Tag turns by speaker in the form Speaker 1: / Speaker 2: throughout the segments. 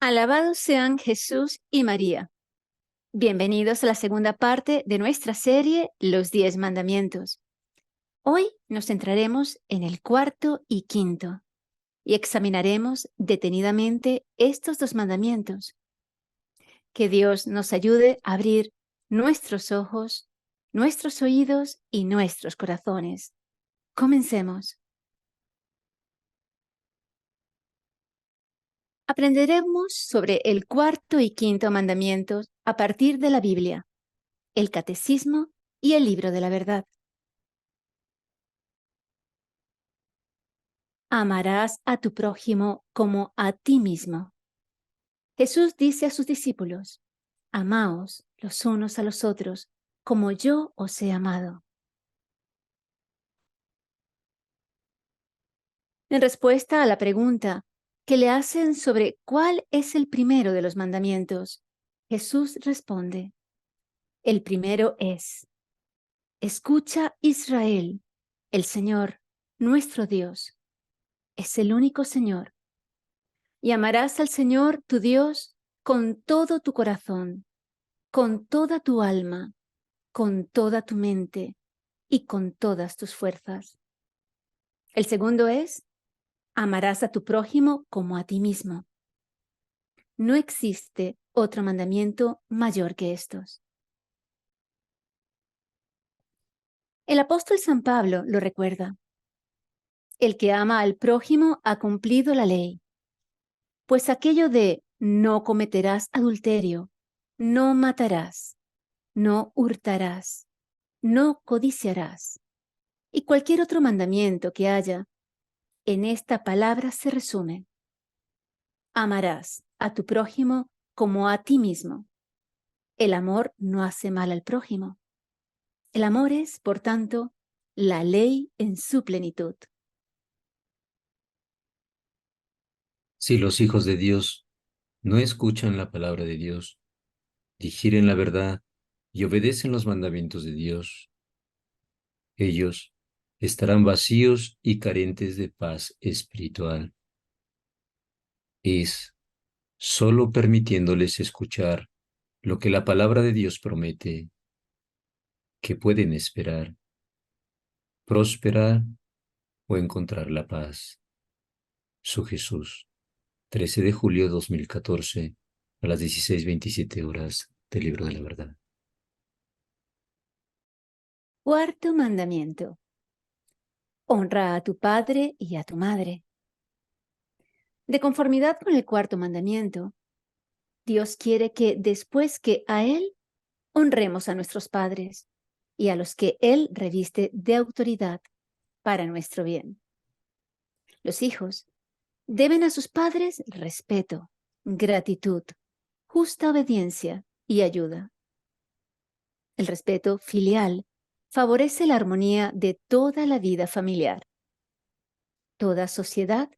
Speaker 1: Alabados sean Jesús y María. Bienvenidos a la segunda parte de nuestra serie Los 10 Mandamientos. Hoy nos centraremos en el cuarto y quinto y examinaremos detenidamente estos dos mandamientos. Que Dios nos ayude a abrir nuestros ojos, nuestros oídos y nuestros corazones. Comencemos. Aprenderemos sobre el cuarto y quinto mandamientos a partir de la Biblia, el Catecismo y el Libro de la Verdad. Amarás a tu prójimo como a ti mismo. Jesús dice a sus discípulos, amaos los unos a los otros, como yo os he amado. En respuesta a la pregunta que le hacen sobre cuál es el primero de los mandamientos, Jesús responde, el primero es, escucha Israel, el Señor, nuestro Dios, es el único Señor. Y amarás al Señor tu Dios con todo tu corazón, con toda tu alma, con toda tu mente y con todas tus fuerzas. El segundo es, amarás a tu prójimo como a ti mismo. No existe otro mandamiento mayor que estos. El apóstol San Pablo lo recuerda. El que ama al prójimo ha cumplido la ley. Pues aquello de no cometerás adulterio, no matarás, no hurtarás, no codiciarás, y cualquier otro mandamiento que haya, en esta palabra se resume. Amarás a tu prójimo como a ti mismo. El amor no hace mal al prójimo. El amor es, por tanto, la ley en su plenitud.
Speaker 2: Si los hijos de Dios no escuchan la palabra de Dios, digieren la verdad y obedecen los mandamientos de Dios, ellos estarán vacíos y carentes de paz espiritual. Es solo permitiéndoles escuchar lo que la palabra de Dios promete que pueden esperar, prosperar o encontrar la paz. Su Jesús, 13 de julio de 2014, a las 16:27 del Libro de la Verdad.
Speaker 1: Cuarto mandamiento. Honra a tu padre y a tu madre. De conformidad con el cuarto mandamiento, Dios quiere que después que a Él honremos a nuestros padres y a los que Él reviste de autoridad para nuestro bien. Los hijos deben a sus padres respeto, gratitud, justa obediencia y ayuda. El respeto filial favorece la armonía de toda la vida familiar. Toda sociedad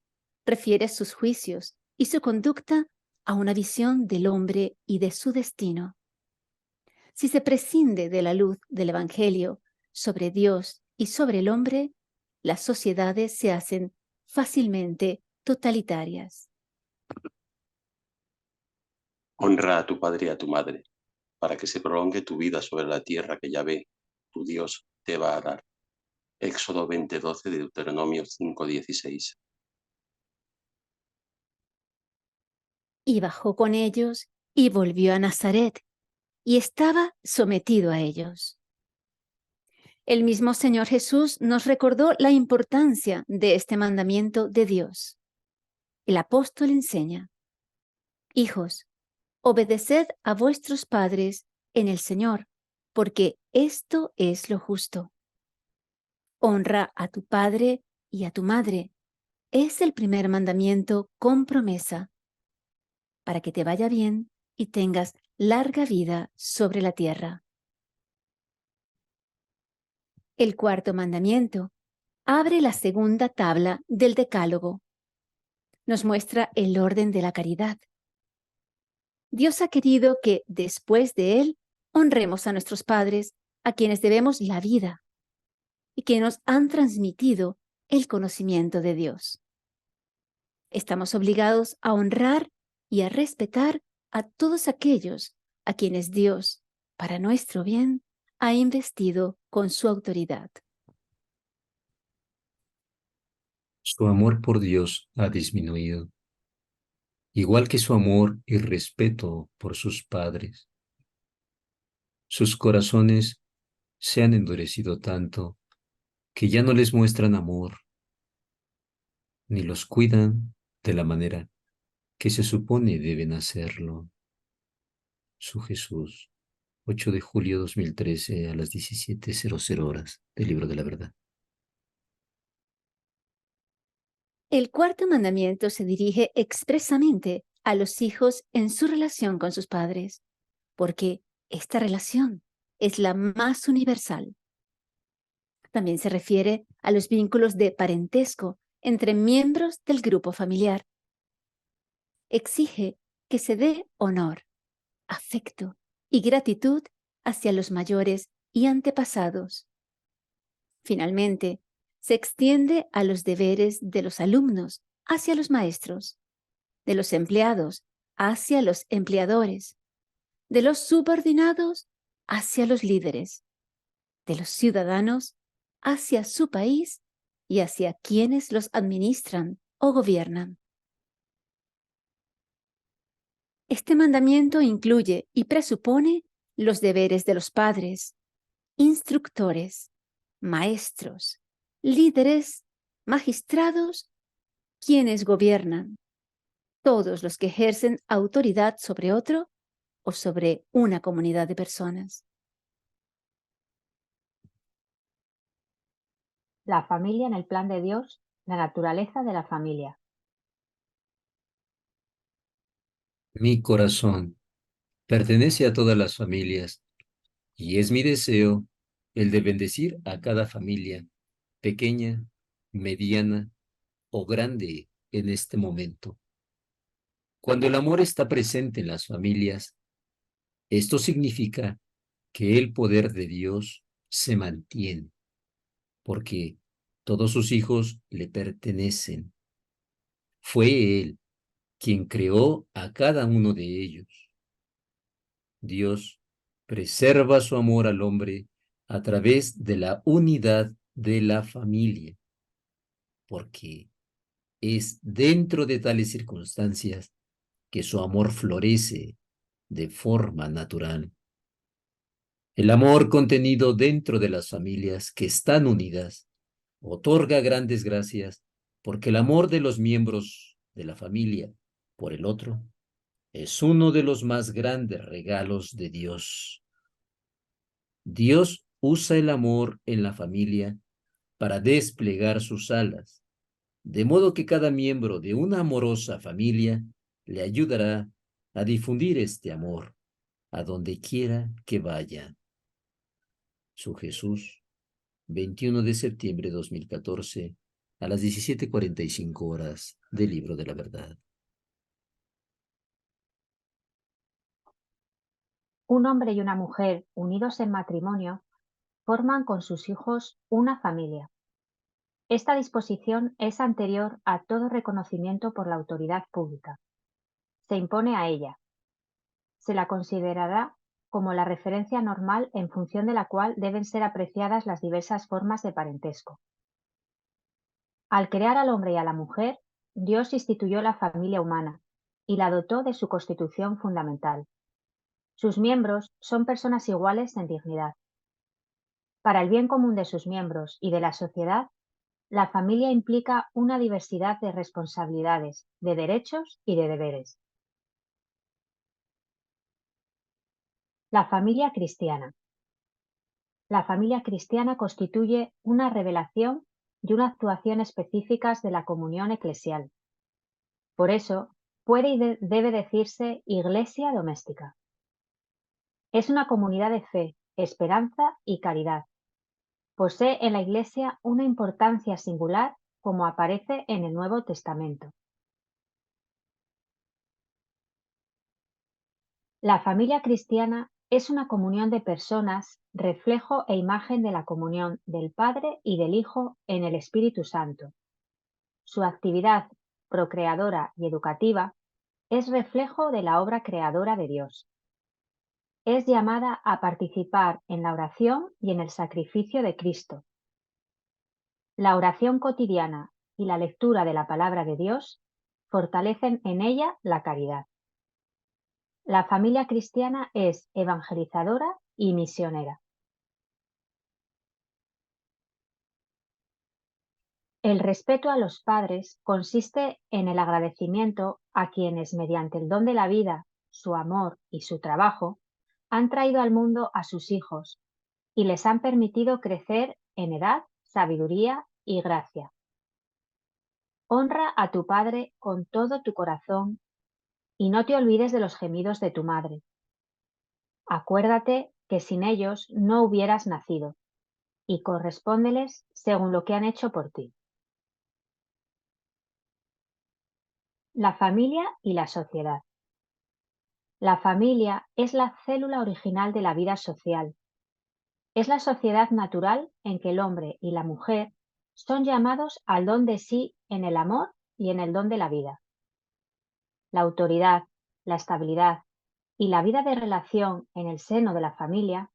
Speaker 1: refiere sus juicios y su conducta a una visión del hombre y de su destino. Si se prescinde de la luz del Evangelio sobre Dios y sobre el hombre, las sociedades se hacen fácilmente totalitarias.
Speaker 3: Honra a tu padre y a tu madre, para que se prolongue tu vida sobre la tierra que Yahvé, tu Dios, te va a dar. Éxodo 20:12 de Deuteronomio 5:16.
Speaker 1: Y bajó con ellos y volvió a Nazaret, y estaba sometido a ellos. El mismo Señor Jesús nos recordó la importancia de este mandamiento de Dios. El apóstol enseña, hijos, obedeced a vuestros padres en el Señor, porque esto es lo justo. Honra a tu padre y a tu madre. Es el primer mandamiento con promesa, para que te vaya bien y tengas larga vida sobre la tierra. El cuarto mandamiento abre la segunda tabla del Decálogo. Nos muestra el orden de la caridad. Dios ha querido que, después de él, honremos a nuestros padres, a quienes debemos la vida, y que nos han transmitido el conocimiento de Dios. Estamos obligados a honrar y a respetar a todos aquellos a quienes Dios, para nuestro bien, ha investido con su autoridad.
Speaker 2: Su amor por Dios ha disminuido, igual que su amor y respeto por sus padres. Sus corazones se han endurecido tanto que ya no les muestran amor, ni los cuidan de la manera que se supone deben hacerlo. Su Jesús, 8 de julio 2013 a las 17:00 horas, del Libro de la Verdad.
Speaker 1: El cuarto mandamiento se dirige expresamente a los hijos en su relación con sus padres, porque esta relación es la más universal. También se refiere a los vínculos de parentesco entre miembros del grupo familiar. Exige que se dé honor, afecto y gratitud hacia los mayores y antepasados. Finalmente, se extiende a los deberes de los alumnos hacia los maestros, de los empleados hacia los empleadores, de los subordinados hacia los líderes, de los ciudadanos hacia su país y hacia quienes los administran o gobiernan. Este mandamiento incluye y presupone los deberes de los padres, instructores, maestros, líderes, magistrados, quienes gobiernan, todos los que ejercen autoridad sobre otro o sobre una comunidad de personas.
Speaker 4: La familia en el plan de Dios, la naturaleza de la familia.
Speaker 2: Mi corazón pertenece a todas las familias y es mi deseo el de bendecir a cada familia, pequeña, mediana o grande en este momento. Cuando el amor está presente en las familias, esto significa que el poder de Dios se mantiene, porque todos sus hijos le pertenecen. Fue Él quien creó a cada uno de ellos. Dios preserva su amor al hombre a través de la unidad de la familia, porque es dentro de tales circunstancias que su amor florece de forma natural. El amor contenido dentro de las familias que están unidas otorga grandes gracias porque el amor de los miembros de la familia por el otro es uno de los más grandes regalos de Dios. Dios usa el amor en la familia para desplegar sus alas, de modo que cada miembro de una amorosa familia le ayudará a difundir este amor a donde quiera que vaya. Su Jesús, 21 de septiembre de 2014, a las 17:45 horas, del Libro de la Verdad.
Speaker 4: Un hombre y una mujer unidos en matrimonio forman con sus hijos una familia. Esta disposición es anterior a todo reconocimiento por la autoridad pública. Se impone a ella. Se la considerará como la referencia normal en función de la cual deben ser apreciadas las diversas formas de parentesco. Al crear al hombre y a la mujer, Dios instituyó la familia humana y la dotó de su constitución fundamental. Sus miembros son personas iguales en dignidad. Para el bien común de sus miembros y de la sociedad, la familia implica una diversidad de responsabilidades, de derechos y de deberes. La familia cristiana. La familia cristiana constituye una revelación y una actuación específicas de la comunión eclesial. Por eso, puede y debe decirse iglesia doméstica. Es una comunidad de fe, esperanza y caridad. Posee en la Iglesia una importancia singular como aparece en el Nuevo Testamento. La familia cristiana es una comunión de personas, reflejo e imagen de la comunión del Padre y del Hijo en el Espíritu Santo. Su actividad procreadora y educativa es reflejo de la obra creadora de Dios. Es llamada a participar en la oración y en el sacrificio de Cristo. La oración cotidiana y la lectura de la palabra de Dios fortalecen en ella la caridad. La familia cristiana es evangelizadora y misionera. El respeto a los padres consiste en el agradecimiento a quienes, mediante el don de la vida, su amor y su trabajo, han traído al mundo a sus hijos y les han permitido crecer en edad, sabiduría y gracia. Honra a tu padre con todo tu corazón y no te olvides de los gemidos de tu madre. Acuérdate que sin ellos no hubieras nacido y correspóndeles según lo que han hecho por ti. La familia y la sociedad. La familia es la célula original de la vida social. Es la sociedad natural en que el hombre y la mujer son llamados al don de sí en el amor y en el don de la vida. La autoridad, la estabilidad y la vida de relación en el seno de la familia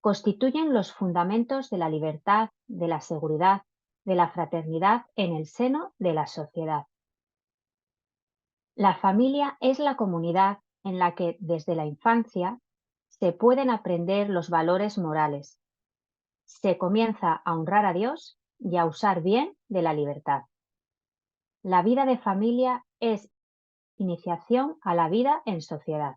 Speaker 4: constituyen los fundamentos de la libertad, de la seguridad, de la fraternidad en el seno de la sociedad. La familia es la comunidad en la que desde la infancia se pueden aprender los valores morales. Se comienza a honrar a Dios y a usar bien de la libertad. La vida de familia es iniciación a la vida en sociedad.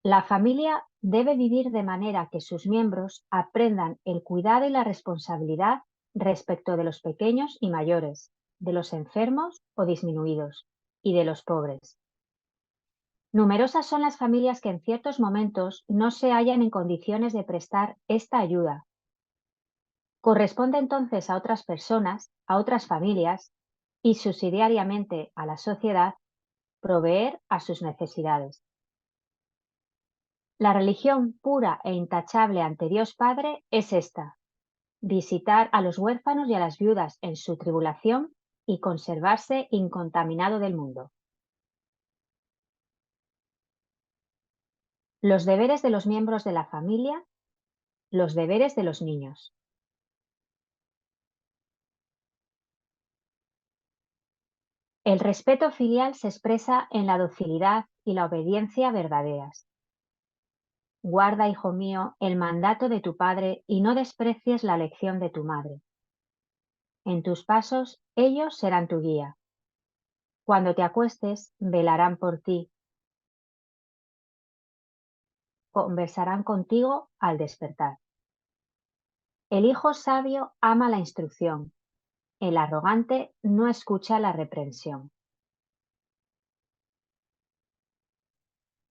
Speaker 4: La familia debe vivir de manera que sus miembros aprendan el cuidado y la responsabilidad respecto de los pequeños y mayores, de los enfermos o disminuidos, y de los pobres. Numerosas son las familias que en ciertos momentos no se hallan en condiciones de prestar esta ayuda. Corresponde entonces a otras personas, a otras familias, y subsidiariamente a la sociedad, proveer a sus necesidades. La religión pura e intachable ante Dios Padre es esta: visitar a los huérfanos y a las viudas en su tribulación y conservarse incontaminado del mundo. Los deberes de los miembros de la familia, los deberes de los niños. El respeto filial se expresa en la docilidad y la obediencia verdaderas. Guarda, hijo mío, el mandato de tu padre y no desprecies la lección de tu madre. En tus pasos ellos serán tu guía. Cuando te acuestes, velarán por ti. Conversarán contigo al despertar. El hijo sabio ama la instrucción. El arrogante no escucha la reprensión.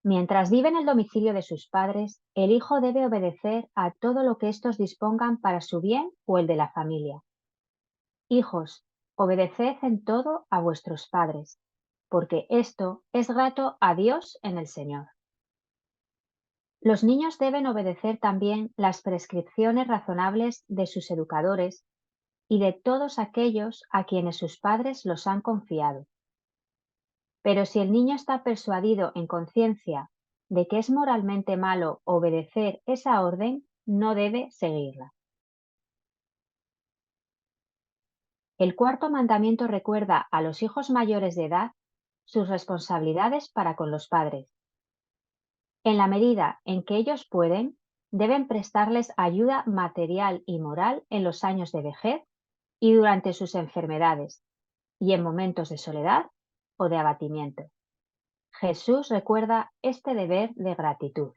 Speaker 4: Mientras vive en el domicilio de sus padres, el hijo debe obedecer a todo lo que éstos dispongan para su bien o el de la familia. Hijos, obedeced en todo a vuestros padres, porque esto es grato a Dios en el Señor. Los niños deben obedecer también las prescripciones razonables de sus educadores y de todos aquellos a quienes sus padres los han confiado. Pero si el niño está persuadido en conciencia de que es moralmente malo obedecer esa orden, no debe seguirla. El cuarto mandamiento recuerda a los hijos mayores de edad sus responsabilidades para con los padres. En la medida en que ellos pueden, deben prestarles ayuda material y moral en los años de vejez y durante sus enfermedades, y en momentos de soledad o de abatimiento. Jesús recuerda este deber de gratitud.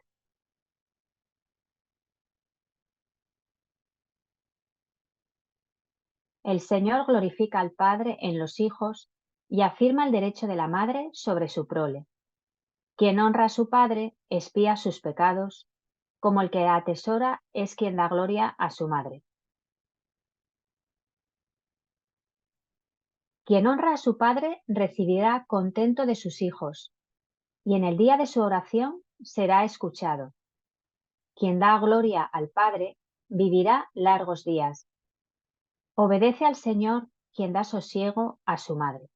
Speaker 4: El Señor glorifica al Padre en los hijos y afirma el derecho de la madre sobre su prole. Quien honra a su padre expía sus pecados, como el que atesora es quien da gloria a su madre. Quien honra a su padre recibirá contento de sus hijos, y en el día de su oración será escuchado. Quien da gloria al Padre vivirá largos días. Obedece al Señor quien da sosiego a su madre.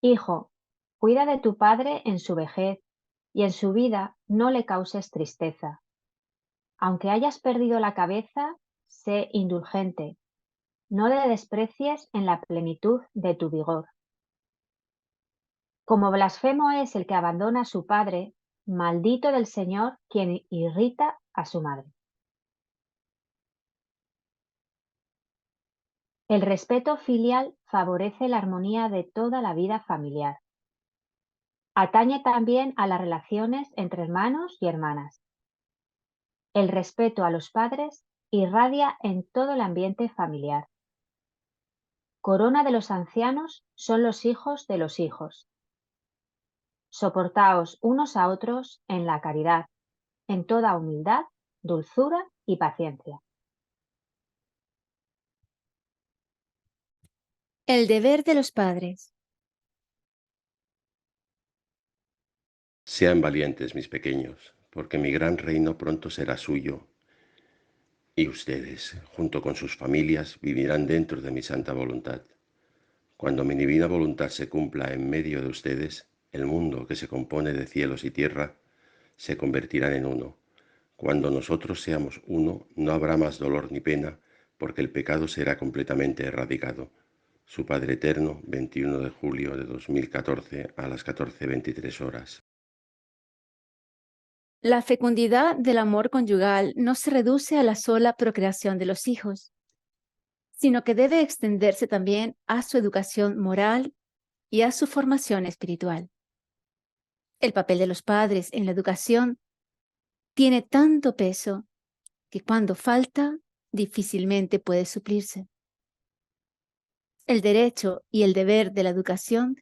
Speaker 4: Hijo, cuida de tu padre en su vejez y en su vida no le causes tristeza. Aunque hayas perdido la cabeza, sé indulgente. No le desprecies en la plenitud de tu vigor. Como blasfemo es el que abandona a su padre, maldito del Señor quien irrita a su madre. El respeto filial favorece la armonía de toda la vida familiar. Atañe también a las relaciones entre hermanos y hermanas. El respeto a los padres irradia en todo el ambiente familiar. Corona de los ancianos son los hijos de los hijos. Soportaos unos a otros en la caridad, en toda humildad, dulzura y paciencia.
Speaker 1: El deber de los padres.
Speaker 5: Sean valientes, mis pequeños, porque mi gran reino pronto será suyo, y ustedes, junto con sus familias, vivirán dentro de mi santa voluntad. Cuando mi divina voluntad se cumpla en medio de ustedes, el mundo que se compone de cielos y tierra se convertirá en uno. Cuando nosotros seamos uno, no habrá más dolor ni pena, porque el pecado será completamente erradicado. Su Padre Eterno, 21 de julio de 2014 a las 14:23 horas.
Speaker 1: La fecundidad del amor conyugal no se reduce a la sola procreación de los hijos, sino que debe extenderse también a su educación moral y a su formación espiritual. El papel de los padres en la educación tiene tanto peso que cuando falta, difícilmente puede suplirse. El derecho y el deber de la educación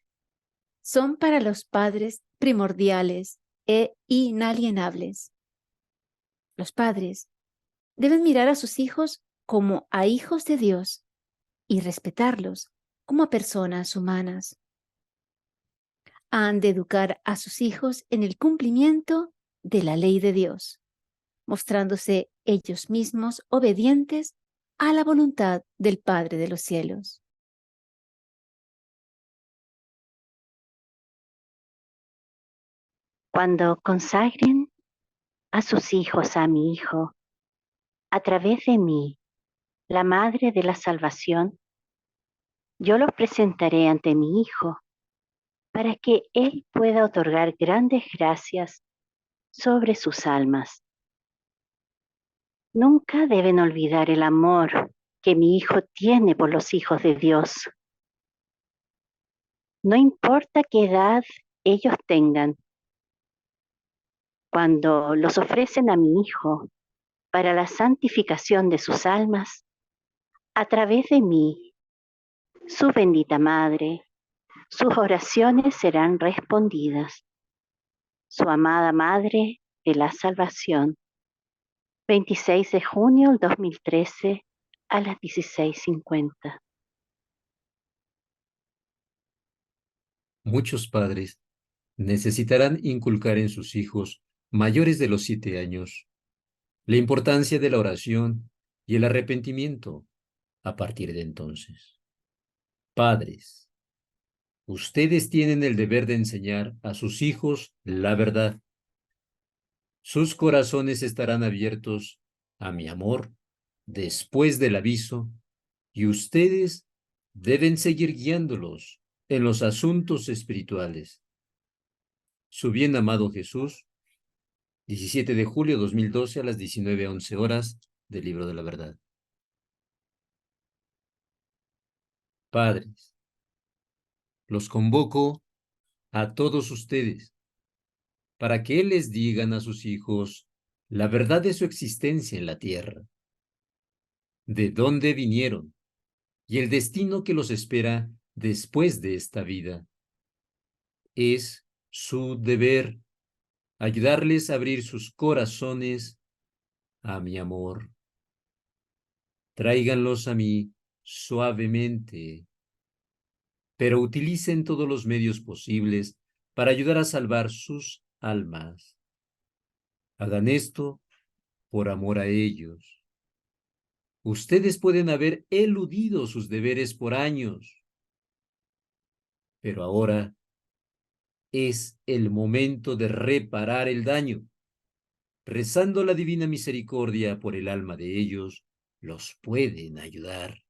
Speaker 1: son para los padres primordiales e inalienables. Los padres deben mirar a sus hijos como a hijos de Dios y respetarlos como a personas humanas. Han de educar a sus hijos en el cumplimiento de la ley de Dios, mostrándose ellos mismos obedientes a la voluntad del Padre de los cielos.
Speaker 6: Cuando consagren a sus hijos a mi Hijo, a través de mí, la Madre de la Salvación, yo los presentaré ante mi Hijo para que Él pueda otorgar grandes gracias sobre sus almas. Nunca deben olvidar el amor que mi Hijo tiene por los hijos de Dios. No importa qué edad ellos tengan, cuando los ofrecen a mi Hijo para la santificación de sus almas, a través de mí, su bendita Madre, sus oraciones serán respondidas. Su amada Madre de la Salvación, 26 de junio del 2013 a las 16:50.
Speaker 2: Muchos padres necesitarán inculcar en sus hijos mayores de los 7 años la importancia de la oración y el arrepentimiento a partir de entonces. Padres, ustedes tienen el deber de enseñar a sus hijos la verdad. Sus corazones estarán abiertos a mi amor después del aviso y ustedes deben seguir guiándolos en los asuntos espirituales. Su bien amado Jesús, 17 de julio de 2012 a las 19:11 horas del Libro de la Verdad. Padres, los convoco a todos ustedes para que les digan a sus hijos la verdad de su existencia en la tierra, de dónde vinieron y el destino que los espera después de esta vida. Es su deber ayudarles a abrir sus corazones a mi amor. Tráiganlos a mí suavemente, pero utilicen todos los medios posibles para ayudar a salvar sus almas. Hagan esto por amor a ellos. Ustedes pueden haber eludido sus deberes por años, pero ahora es el momento de reparar el daño. Rezando la divina misericordia por el alma de ellos, los pueden ayudar.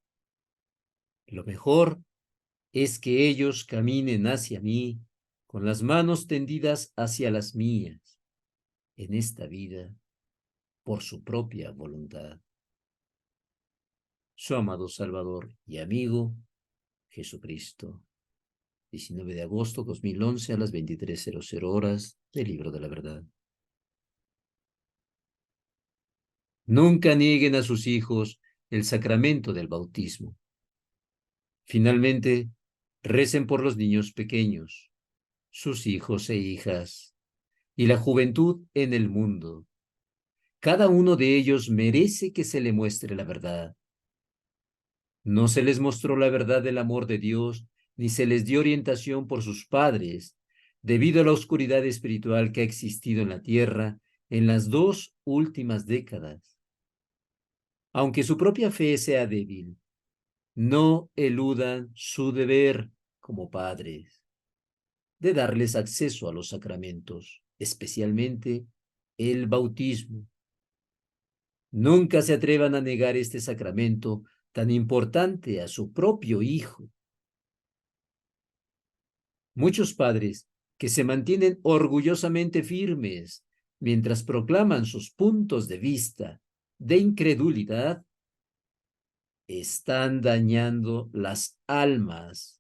Speaker 2: Lo mejor es que ellos caminen hacia mí con las manos tendidas hacia las mías en esta vida por su propia voluntad. Su amado Salvador y amigo, Jesucristo. 19 de agosto 2011 a las 23:00 horas del Libro de la Verdad. Nunca nieguen a sus hijos el sacramento del bautismo. Finalmente, recen por los niños pequeños, sus hijos e hijas, y la juventud en el mundo. Cada uno de ellos merece que se le muestre la verdad. No se les mostró la verdad del amor de Dios, ni se les dio orientación por sus padres, debido a la oscuridad espiritual que ha existido en la tierra en las 2 últimas décadas. Aunque su propia fe sea débil, no eludan su deber como padres de darles acceso a los sacramentos, especialmente el bautismo. Nunca se atrevan a negar este sacramento tan importante a su propio hijo. Muchos padres que se mantienen orgullosamente firmes mientras proclaman sus puntos de vista de incredulidad, están dañando las almas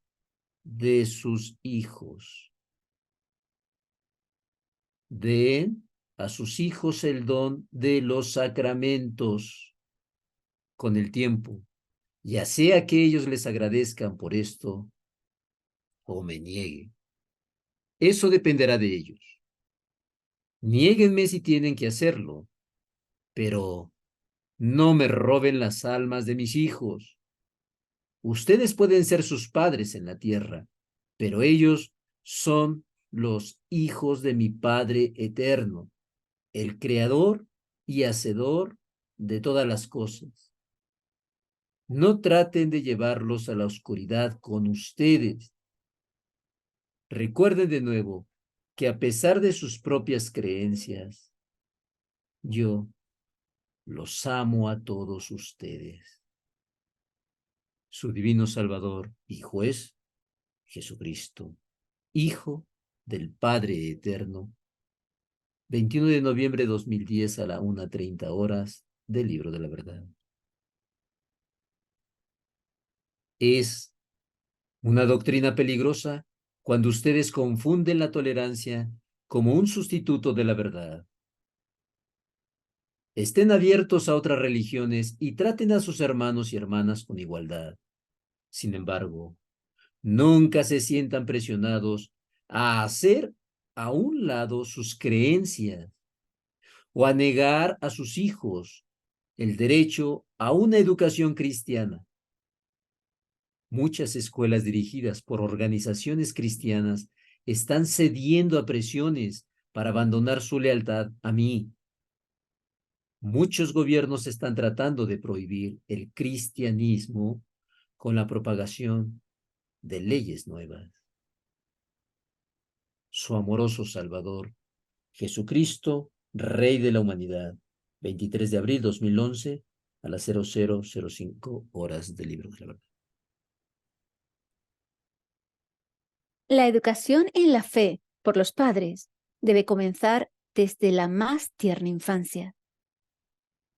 Speaker 2: de sus hijos. Den a sus hijos el don de los sacramentos con el tiempo, ya sea que ellos les agradezcan por esto o me nieguen. Eso dependerá de ellos. Niéguenme si tienen que hacerlo, pero no me roben las almas de mis hijos. Ustedes pueden ser sus padres en la tierra, pero ellos son los hijos de mi Padre eterno, el Creador y Hacedor de todas las cosas. No traten de llevarlos a la oscuridad con ustedes. Recuerden de nuevo que a pesar de sus propias creencias, yo los amo a todos ustedes. Su divino Salvador y Juez, Jesucristo, Hijo del Padre Eterno, 21 de noviembre de 2010 a la 1:30 horas del Libro de la Verdad. Es una doctrina peligrosa cuando ustedes confunden la tolerancia como un sustituto de la verdad. Estén abiertos a otras religiones y traten a sus hermanos y hermanas con igualdad. Sin embargo, nunca se sientan presionados a hacer a un lado sus creencias o a negar a sus hijos el derecho a una educación cristiana. Muchas escuelas dirigidas por organizaciones cristianas están cediendo a presiones para abandonar su lealtad a mí. Muchos gobiernos están tratando de prohibir el cristianismo con la propagación de leyes nuevas. Su amoroso Salvador, Jesucristo, Rey de la humanidad, 23 de abril 2011 a las 00:05 horas del Libro de la Verdad.
Speaker 1: La educación en la fe por los padres debe comenzar desde la más tierna infancia.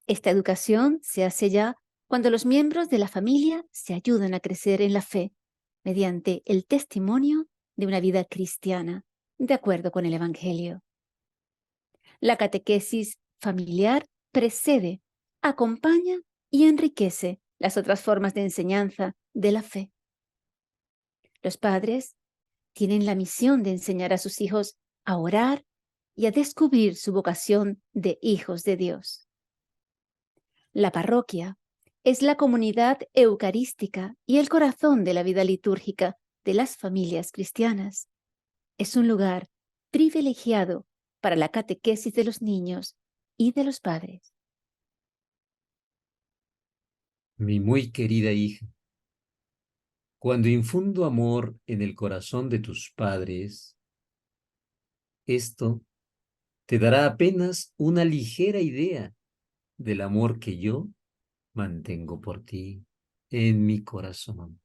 Speaker 1: Esta educación se hace ya cuando los miembros de la familia se ayudan a crecer en la fe mediante el testimonio de una vida cristiana, de acuerdo con el Evangelio. La catequesis familiar precede, acompaña y enriquece las otras formas de enseñanza de la fe. Los padres tienen la misión de enseñar a sus hijos a orar y a descubrir su vocación de hijos de Dios. La parroquia es la comunidad eucarística y el corazón de la vida litúrgica de las familias cristianas. Es un lugar privilegiado para la catequesis de los niños y de los padres.
Speaker 2: Mi muy querida hija, cuando infundo amor en el corazón de tus padres, esto te dará apenas una ligera idea del amor que yo mantengo por ti en mi corazón.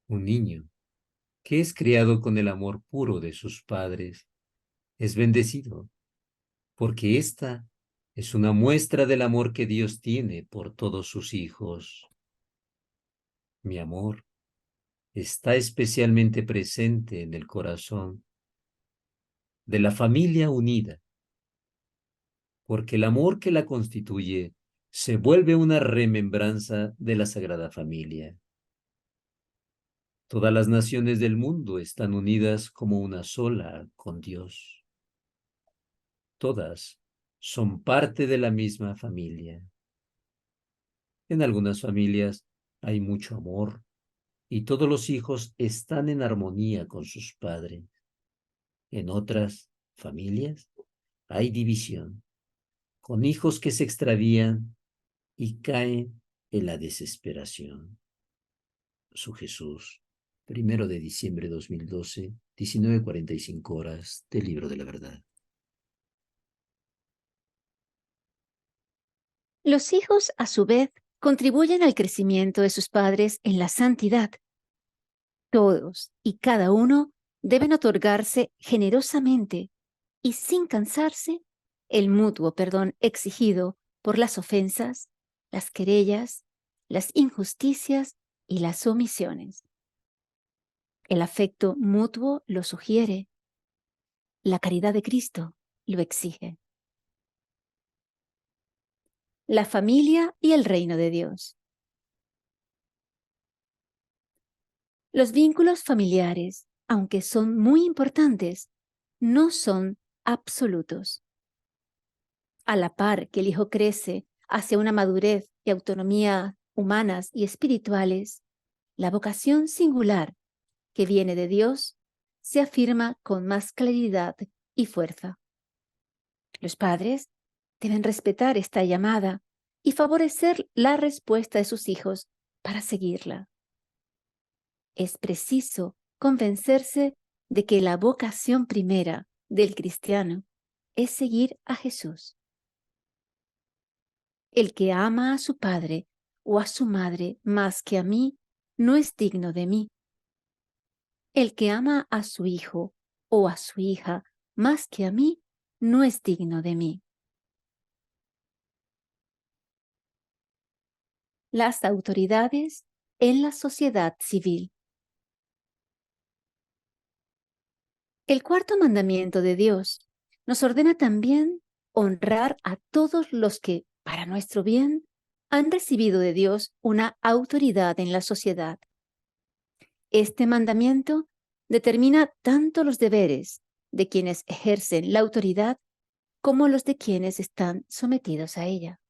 Speaker 2: Un niño que es criado con el amor puro de sus padres es bendecido, porque esta es una muestra del amor que Dios tiene por todos sus hijos. Mi amor está especialmente presente en el corazón de la familia unida, porque el amor que la constituye se vuelve una remembranza de la Sagrada Familia. Todas las naciones del mundo están unidas como una sola con Dios. Todas son parte de la misma familia. En algunas familias hay mucho amor y todos los hijos están en armonía con sus padres. En otras familias hay división, con hijos que se extravían y caen en la desesperación. Su Jesús, 1 de diciembre de 2012, 19:45 del Libro de la Verdad.
Speaker 1: Los hijos, a su vez, contribuyen al crecimiento de sus padres en la santidad. Todos y cada uno deben otorgarse generosamente y sin cansarse el mutuo perdón exigido por las ofensas, las querellas, las injusticias y las omisiones. El afecto mutuo lo sugiere. La caridad de Cristo lo exige. La familia y el reino de Dios. Los vínculos familiares, aunque son muy importantes, no son absolutos. A la par que el hijo crece hacia una madurez y autonomía humanas y espirituales, la vocación singular que viene de Dios se afirma con más claridad y fuerza. Los padres deben respetar esta llamada y favorecer la respuesta de sus hijos para seguirla. Es preciso convencerse de que la vocación primera del cristiano es seguir a Jesús. El que ama a su padre o a su madre más que a mí no es digno de mí. El que ama a su hijo o a su hija más que a mí no es digno de mí. Las autoridades en la sociedad civil. El cuarto mandamiento de Dios nos ordena también honrar a todos los que, para nuestro bien, han recibido de Dios una autoridad en la sociedad. Este mandamiento determina tanto los deberes de quienes ejercen la autoridad como los de quienes están sometidos a ella.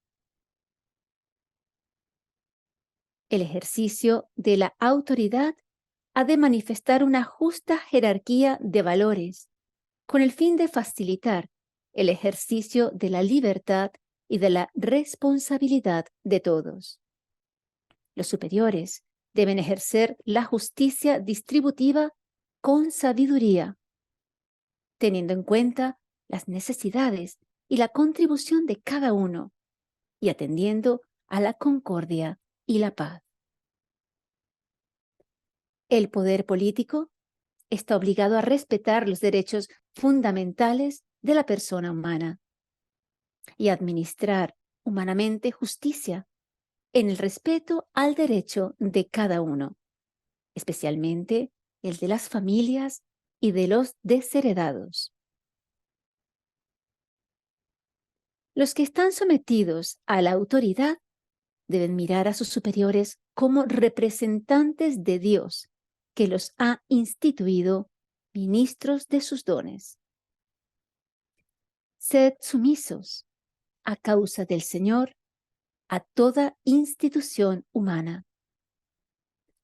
Speaker 1: El ejercicio de la autoridad ha de manifestar una justa jerarquía de valores, con el fin de facilitar el ejercicio de la libertad y de la responsabilidad de todos. Los superiores deben ejercer la justicia distributiva con sabiduría, teniendo en cuenta las necesidades y la contribución de cada uno y atendiendo a la concordia y la paz. El poder político está obligado a respetar los derechos fundamentales de la persona humana y a administrar humanamente justicia en el respeto al derecho de cada uno, especialmente el de las familias y de los desheredados. Los que están sometidos a la autoridad deben mirar a sus superiores como representantes de Dios, que los ha instituido ministros de sus dones. Sed sumisos, a causa del Señor, a toda institución humana.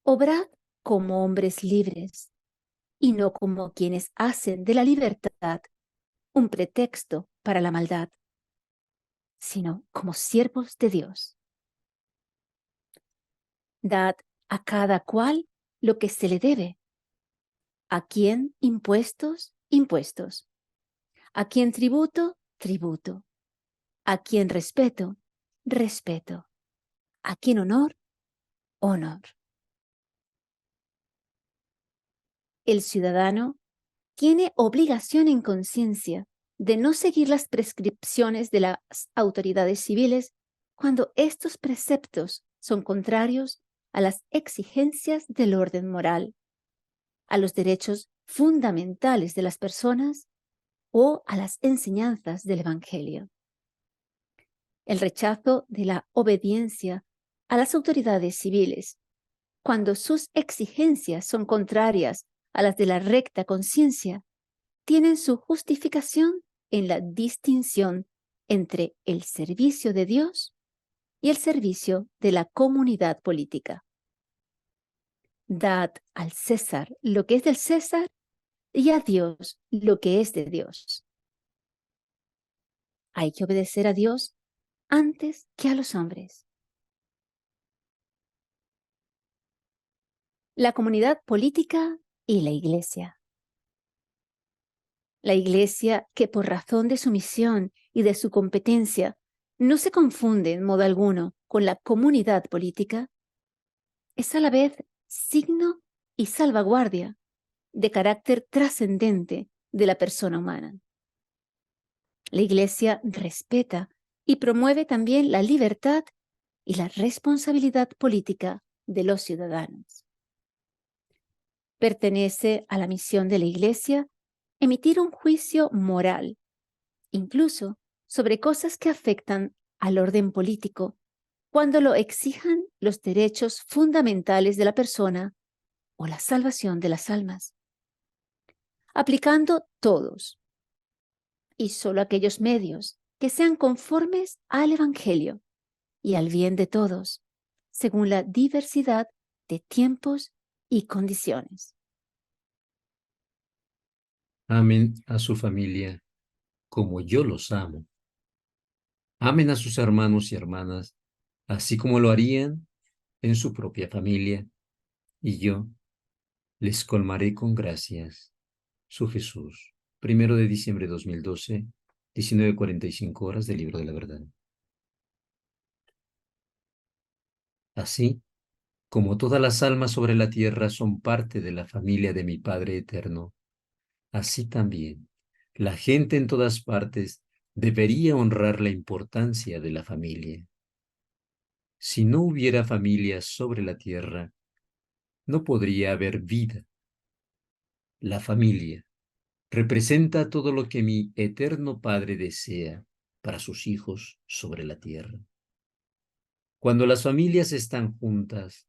Speaker 1: Obrad como hombres libres, y no como quienes hacen de la libertad un pretexto para la maldad, sino como siervos de Dios. Dad a cada cual lo que se le debe. ¿A quién impuestos? Impuestos. ¿A quién tributo? Tributo. ¿A quién respeto? Respeto. ¿A quién honor? Honor. El ciudadano tiene obligación en conciencia de no seguir las prescripciones de las autoridades civiles cuando estos preceptos son contrarios a las exigencias del orden moral, a los derechos fundamentales de las personas o a las enseñanzas del Evangelio. El rechazo de la obediencia a las autoridades civiles, cuando sus exigencias son contrarias a las de la recta conciencia, tienen su justificación en la distinción entre el servicio de Dios y el servicio de la comunidad política. Dad al César lo que es del César y a Dios lo que es de Dios. Hay que obedecer a Dios antes que a los hombres. La comunidad política y la Iglesia. La Iglesia, que por razón de su misión y de su competencia no se confunde en modo alguno con la comunidad política, es a la vez signo y salvaguardia de carácter trascendente de la persona humana. La Iglesia respeta y promueve también la libertad y la responsabilidad política de los ciudadanos. Pertenece a la misión de la Iglesia emitir un juicio moral, incluso sobre cosas que afectan al orden político, cuando lo exijan los derechos fundamentales de la persona o la salvación de las almas, aplicando todos y solo aquellos medios que sean conformes al Evangelio y al bien de todos, según la diversidad de tiempos y condiciones.
Speaker 2: Amen a su familia como yo los amo. Amen a sus hermanos y hermanas, así como lo harían en su propia familia, y yo les colmaré con gracias. Su Jesús. 1 de diciembre de 2012, 19:45 horas del Libro de la Verdad. Así como todas las almas sobre la tierra son parte de la familia de mi Padre eterno, así también la gente en todas partes debería honrar la importancia de la familia. Si no hubiera familias sobre la tierra, no podría haber vida. La familia representa todo lo que mi eterno Padre desea para sus hijos sobre la tierra. Cuando las familias están juntas,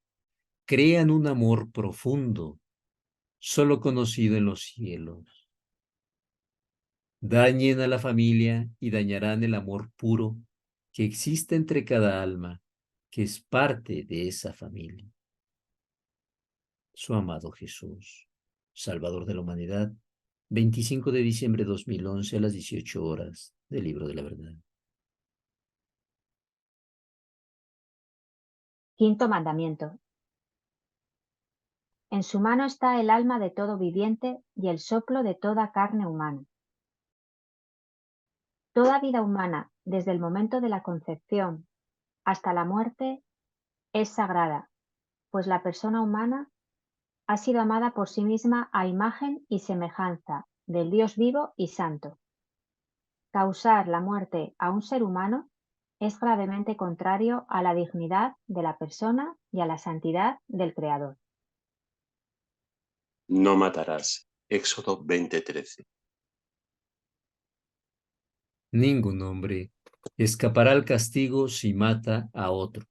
Speaker 2: crean un amor profundo, solo conocido en los cielos. Dañen a la familia y dañarán el amor puro que existe entre cada alma, que es parte de esa familia. Su amado Jesús, Salvador de la humanidad, 25 de diciembre de 2011 a las 18 horas del Libro de la Verdad.
Speaker 4: Quinto mandamiento. En su mano está el alma de todo viviente y el soplo de toda carne humana. Toda vida humana, desde el momento de la concepción hasta la muerte, es sagrada, pues la persona humana ha sido amada por sí misma a imagen y semejanza del Dios vivo y santo. Causar la muerte a un ser humano es gravemente contrario a la dignidad de la persona y a la santidad del Creador.
Speaker 3: No matarás. Éxodo 20:13.
Speaker 2: Ningún hombre escapará al castigo si mata a otro.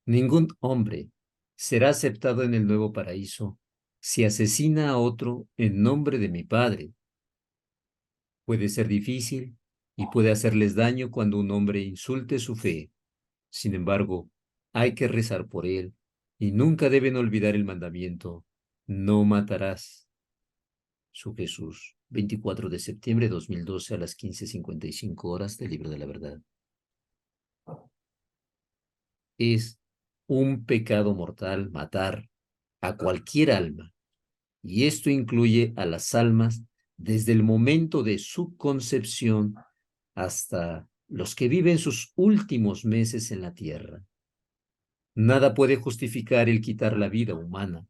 Speaker 2: Ningún hombre será aceptado en el nuevo paraíso si asesina a otro en nombre de mi Padre. Puede ser difícil y puede hacerles daño cuando un hombre insulte su fe. Sin embargo, hay que rezar por él y nunca deben olvidar el mandamiento: no matarás. Su Jesús, 24 de septiembre de 2012 a las 15:55 horas del Libro de la Verdad. Es un pecado mortal matar a cualquier alma, y esto incluye a las almas desde el momento de su concepción hasta los que viven sus últimos meses en la tierra. Nada puede justificar el quitar la vida humana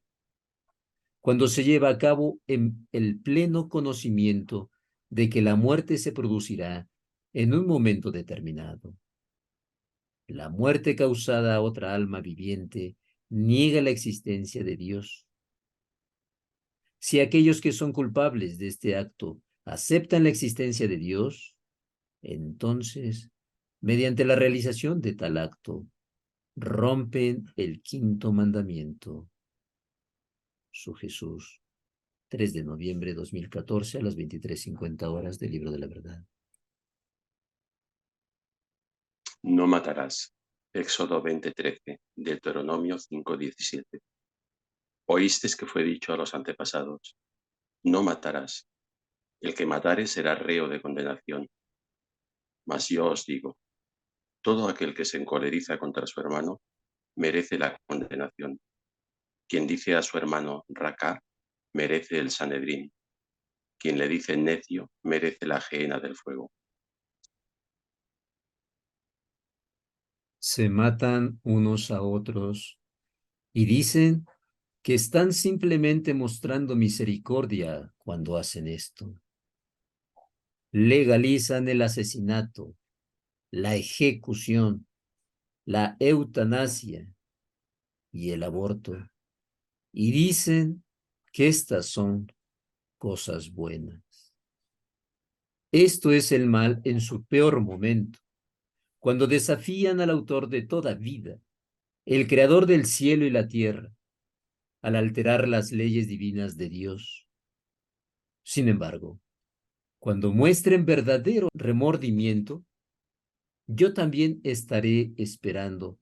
Speaker 2: cuando se lleva a cabo en el pleno conocimiento de que la muerte se producirá en un momento determinado. La muerte causada a otra alma viviente niega la existencia de Dios. Si aquellos que son culpables de este acto aceptan la existencia de Dios, entonces, mediante la realización de tal acto, rompen el quinto mandamiento. Su Jesús, 3 de noviembre de 2014 a las 23:50 horas del Libro de la Verdad.
Speaker 3: No matarás. Éxodo 20:13, Deuteronomio 5:17. Oísteis que fue dicho a los antepasados: no matarás. El que matare será reo de condenación. Mas yo os digo, todo aquel que se encoleriza contra su hermano merece la condenación. Quien dice a su hermano racá, merece el Sanedrín. Quien le dice necio, merece la gehenna del fuego.
Speaker 2: Se matan unos a otros y dicen que están simplemente mostrando misericordia cuando hacen esto. Legalizan el asesinato, la ejecución, la eutanasia y el aborto, y dicen que estas son cosas buenas. Esto es el mal en su peor momento, cuando desafían al autor de toda vida, el creador del cielo y la tierra, al alterar las leyes divinas de Dios. Sin embargo, cuando muestren verdadero remordimiento, yo también estaré esperando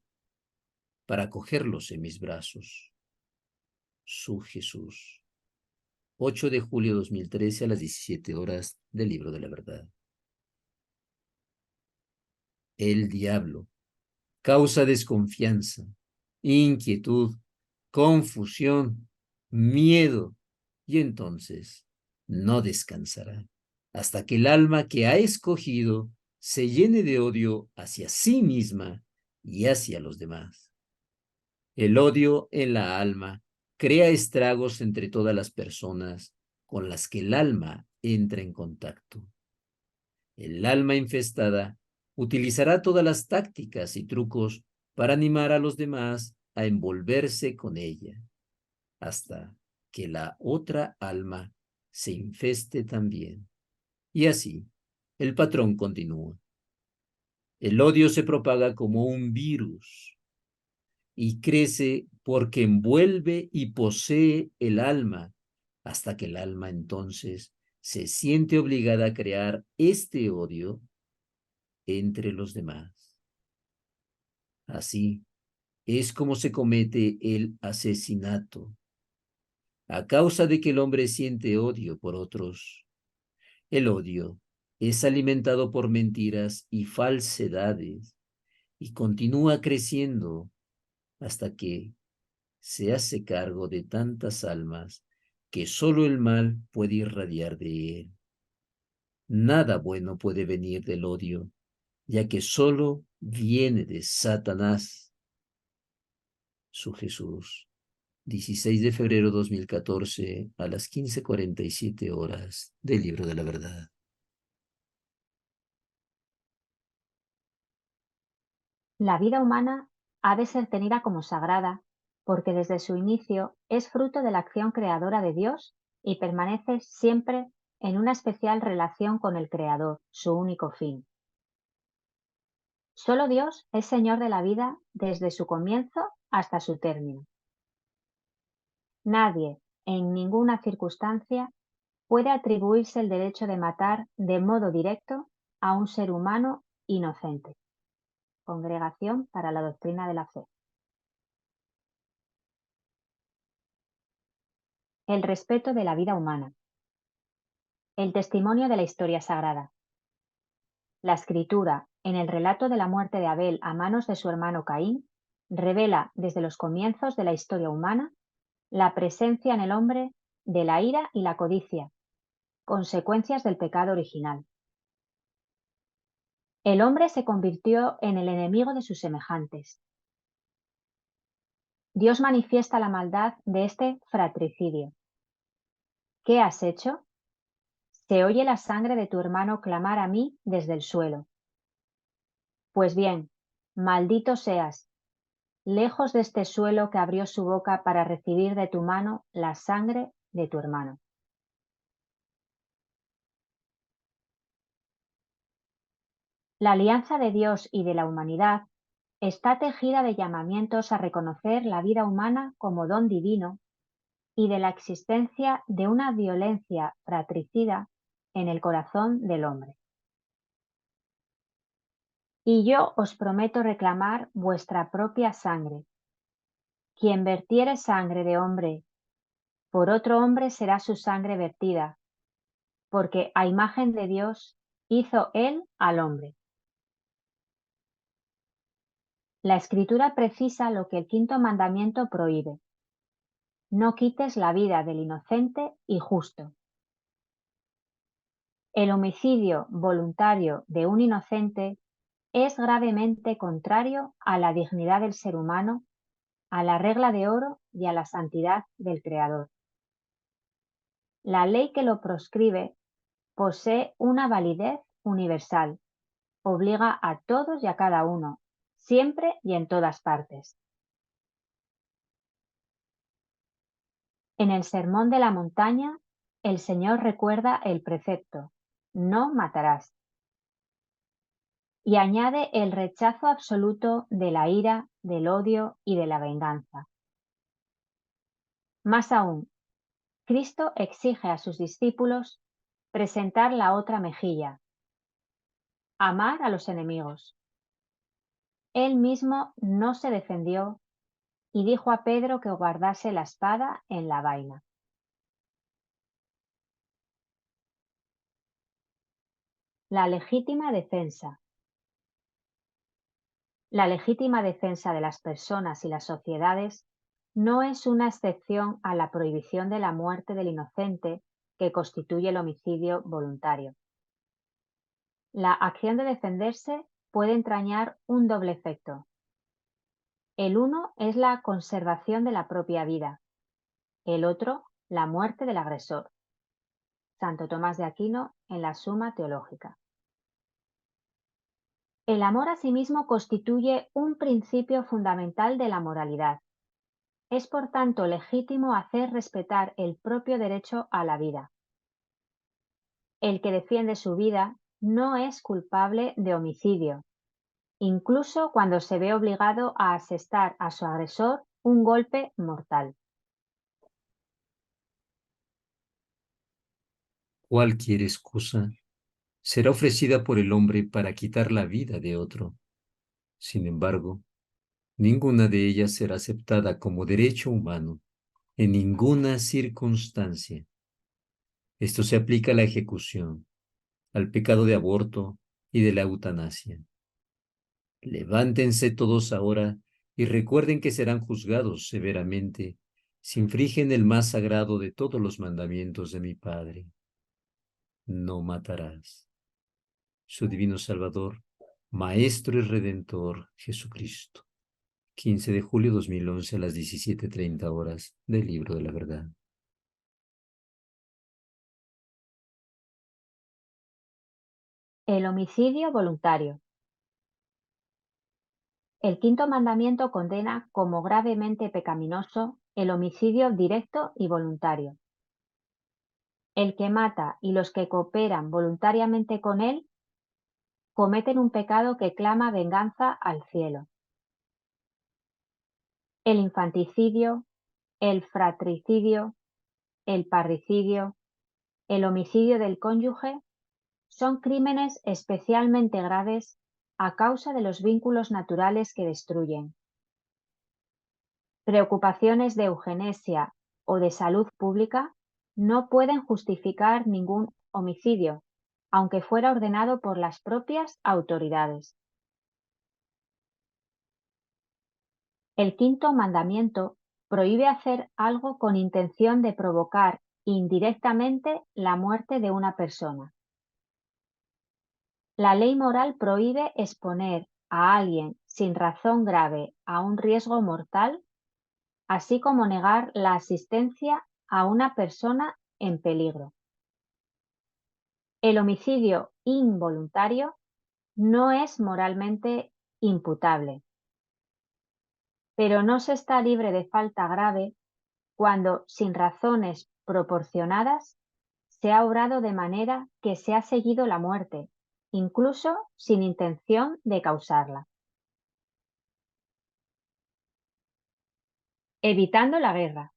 Speaker 2: para cogerlos en mis brazos. Su Jesús. 8 de julio de 2013 a las 17 horas del Libro de la Verdad. El diablo causa desconfianza, inquietud, confusión, miedo, y entonces no descansará hasta que el alma que ha escogido se llene de odio hacia sí misma y hacia los demás. El odio en la alma crea estragos entre todas las personas con las que el alma entra en contacto. El alma infestada utilizará todas las tácticas y trucos para animar a los demás a envolverse con ella, hasta que la otra alma se infeste también. Y así, el patrón continúa. El odio se propaga como un virus y crece porque envuelve y posee el alma, hasta que el alma entonces se siente obligada a crear este odio entre los demás. Así es como se comete el asesinato, a causa de que el hombre siente odio por otros. El odio es alimentado por mentiras y falsedades y continúa creciendo hasta que se hace cargo de tantas almas que solo el mal puede irradiar de él. Nada bueno puede venir del odio, ya que solo viene de Satanás. Su Jesús, 16 de febrero de 2014 a las 15:47 horas del Libro de la Verdad.
Speaker 4: La vida humana ha de ser tenida como sagrada porque desde su inicio es fruto de la acción creadora de Dios y permanece siempre en una especial relación con el Creador, su único fin. Solo Dios es Señor de la vida desde su comienzo hasta su término. Nadie, en ninguna circunstancia, puede atribuirse el derecho de matar de modo directo a un ser humano inocente. Congregación para la Doctrina de la Fe. El respeto de la vida humana. El testimonio de la historia sagrada. La escritura, en el relato de la muerte de Abel a manos de su hermano Caín, revela desde los comienzos de la historia humana la presencia en el hombre de la ira y la codicia, consecuencias del pecado original. El hombre se convirtió en el enemigo de sus semejantes. Dios manifiesta la maldad de este fratricidio. ¿Qué has hecho? Se oye la sangre de tu hermano clamar a mí desde el suelo. Pues bien, maldito seas, lejos de este suelo que abrió su boca para recibir de tu mano la sangre de tu hermano. La alianza de Dios y de la humanidad está tejida de llamamientos a reconocer la vida humana como don divino y de la existencia de una violencia fratricida en el corazón del hombre. Y yo os prometo reclamar vuestra propia sangre. Quien vertiere sangre de hombre por otro hombre será su sangre vertida, porque a imagen de Dios hizo él al hombre. La Escritura precisa lo que el quinto mandamiento prohíbe. No quites la vida del inocente y justo. El homicidio voluntario de un inocente es gravemente contrario a la dignidad del ser humano, a la regla de oro y a la santidad del Creador. La ley que lo proscribe posee una validez universal, obliga a todos y a cada uno, siempre y en todas partes. En el Sermón de la Montaña, el Señor recuerda el precepto, no matarás, y añade el rechazo absoluto de la ira, del odio y de la venganza. Más aún, Cristo exige a sus discípulos presentar la otra mejilla, amar a los enemigos. Él mismo no se defendió y dijo a Pedro que guardase la espada en la vaina. La legítima defensa. La legítima defensa de las personas y las sociedades no es una excepción a la prohibición de la muerte del inocente que constituye el homicidio voluntario. La acción de defenderse puede entrañar un doble efecto. El uno es la conservación de la propia vida, el otro, la muerte del agresor. Santo Tomás de Aquino en la Suma Teológica. El amor a sí mismo constituye un principio fundamental de la moralidad. Es por tanto legítimo hacer respetar el propio derecho a la vida. El que defiende su vida no es culpable de homicidio, incluso cuando se ve obligado a asestar a su agresor un golpe mortal.
Speaker 2: Cualquier excusa será ofrecida por el hombre para quitar la vida de otro. Sin embargo, ninguna de ellas será aceptada como derecho humano en ninguna circunstancia. Esto se aplica a la ejecución, al pecado de aborto y de la eutanasia. Levántense todos ahora y recuerden que serán juzgados severamente si infringen el más sagrado de todos los mandamientos de mi Padre. No matarás. Su divino Salvador, Maestro y Redentor, Jesucristo. 15 de julio 2011 a las 17:30 horas del Libro de la Verdad.
Speaker 4: El homicidio voluntario. El quinto mandamiento condena como gravemente pecaminoso el homicidio directo y voluntario. El que mata y los que cooperan voluntariamente con él cometen un pecado que clama venganza al cielo. El infanticidio, el fratricidio, el parricidio, el homicidio del cónyuge son crímenes especialmente graves a causa de los vínculos naturales que destruyen. Preocupaciones de eugenesia o de salud pública no pueden justificar ningún homicidio, aunque fuera ordenado por las propias autoridades. El quinto mandamiento prohíbe hacer algo con intención de provocar indirectamente la muerte de una persona. La ley moral prohíbe exponer a alguien sin razón grave a un riesgo mortal, así como negar la asistencia a una persona en peligro. El homicidio involuntario no es moralmente imputable, pero no se está libre de falta grave cuando, sin razones proporcionadas, se ha obrado de manera que se ha seguido la muerte, incluso sin intención de causarla. Evitando la guerra.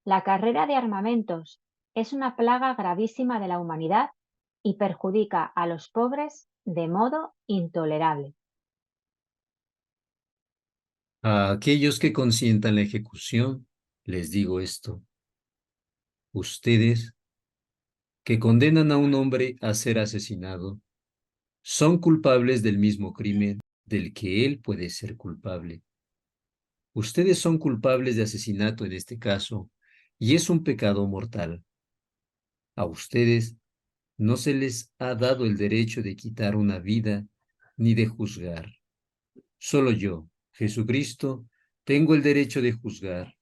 Speaker 4: La carrera de armamentos es una plaga gravísima de la humanidad y perjudica a los pobres de modo intolerable.
Speaker 2: A aquellos que consientan la ejecución, les digo esto. Ustedes, que condenan a un hombre a ser asesinado, son culpables del mismo crimen del que él puede ser culpable. Ustedes son culpables de asesinato en este caso, y es un pecado mortal. A ustedes no se les ha dado el derecho de quitar una vida ni de juzgar. Solo yo, Jesucristo, tengo el derecho de juzgar.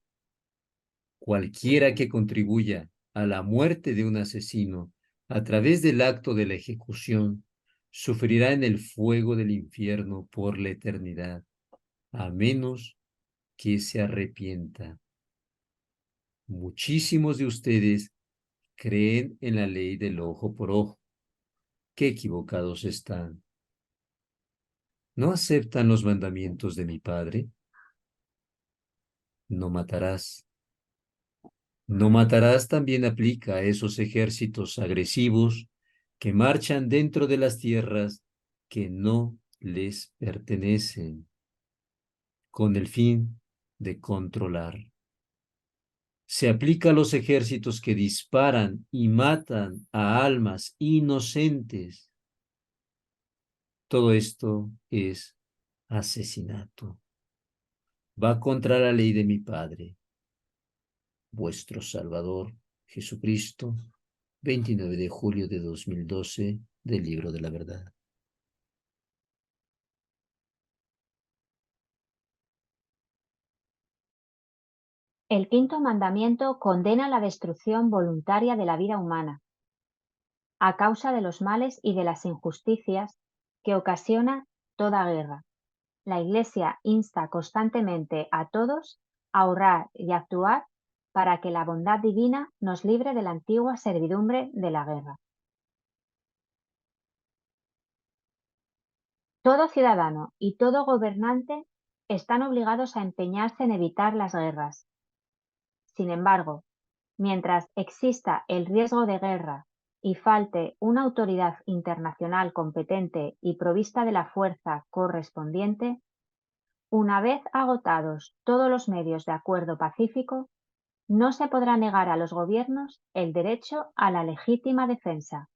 Speaker 2: Cualquiera que contribuya a la muerte de un asesino a través del acto de la ejecución sufrirá en el fuego del infierno por la eternidad, a menos que se arrepienta. Muchísimos de ustedes creen en la ley del ojo por ojo. Qué equivocados están. ¿No aceptan los mandamientos de mi Padre? No matarás. No matarás también aplica a esos ejércitos agresivos que marchan dentro de las tierras que no les pertenecen, con el fin de controlar. Se aplica a los ejércitos que disparan y matan a almas inocentes. Todo esto es asesinato. Va contra la ley de mi Padre, vuestro Salvador, Jesucristo, 29 de julio de 2012, del Libro de la Verdad.
Speaker 4: El quinto mandamiento condena la destrucción voluntaria de la vida humana, a causa de los males y de las injusticias que ocasiona toda guerra. La Iglesia insta constantemente a todos a orar y actuar para que la bondad divina nos libre de la antigua servidumbre de la guerra. Todo ciudadano y todo gobernante están obligados a empeñarse en evitar las guerras. Sin embargo, mientras exista el riesgo de guerra y falte una autoridad internacional competente y provista de la fuerza correspondiente, una vez agotados todos los medios de acuerdo pacífico, no se podrá negar a los gobiernos el derecho a la legítima defensa.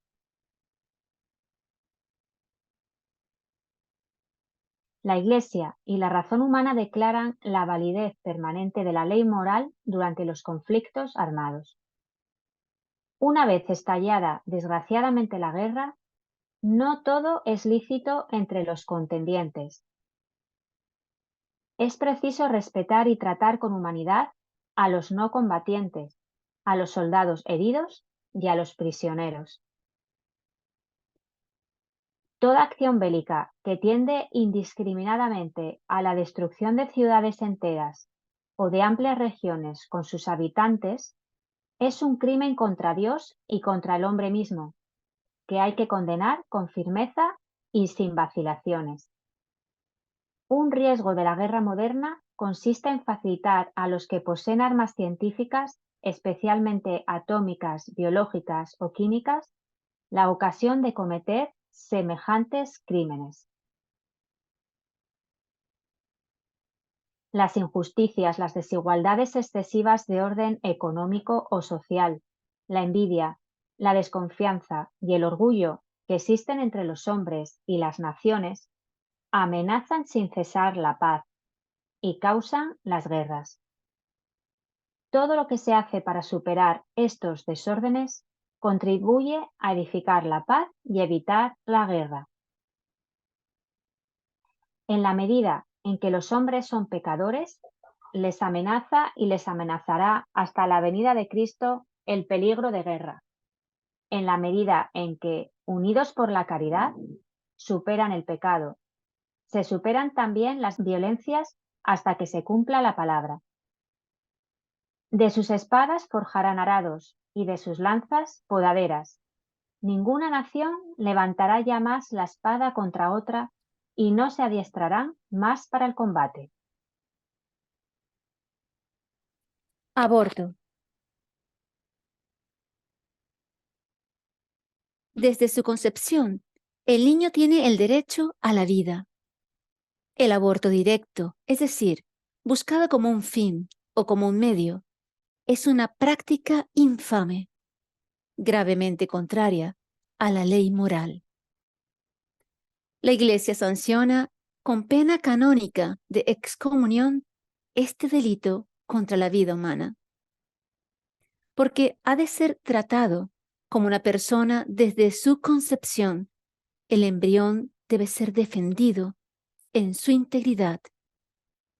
Speaker 4: La Iglesia y la razón humana declaran la validez permanente de la ley moral durante los conflictos armados. Una vez estallada desgraciadamente la guerra, no todo es lícito entre los contendientes. Es preciso respetar y tratar con humanidad a los no combatientes, a los soldados heridos y a los prisioneros. Toda acción bélica que tiende indiscriminadamente a la destrucción de ciudades enteras o de amplias regiones con sus habitantes es un crimen contra Dios y contra el hombre mismo, que hay que condenar con firmeza y sin vacilaciones. Un riesgo de la guerra moderna consiste en facilitar a los que poseen armas científicas, especialmente atómicas, biológicas o químicas, la ocasión de cometer semejantes crímenes. Las injusticias, las desigualdades excesivas de orden económico o social, la envidia, la desconfianza y el orgullo que existen entre los hombres y las naciones amenazan sin cesar la paz y causan las guerras. Todo lo que se hace para superar estos desórdenes contribuye a edificar la paz y evitar la guerra. En la medida en que los hombres son pecadores, les amenaza y les amenazará hasta la venida de Cristo el peligro de guerra. En la medida en que, unidos por la caridad, superan el pecado, se superan también las violencias hasta que se cumpla la palabra. De sus espadas forjarán arados y de sus lanzas podaderas. Ninguna nación levantará ya más la espada contra otra y no se adiestrarán más para el combate.
Speaker 1: Aborto. Desde su concepción, el niño tiene el derecho a la vida. El aborto directo, es decir, buscado como un fin o como un medio, es una práctica infame, gravemente contraria a la ley moral. La Iglesia sanciona con pena canónica de excomunión este delito contra la vida humana, porque ha de ser tratado como una persona desde su concepción. El embrión debe ser defendido en su integridad,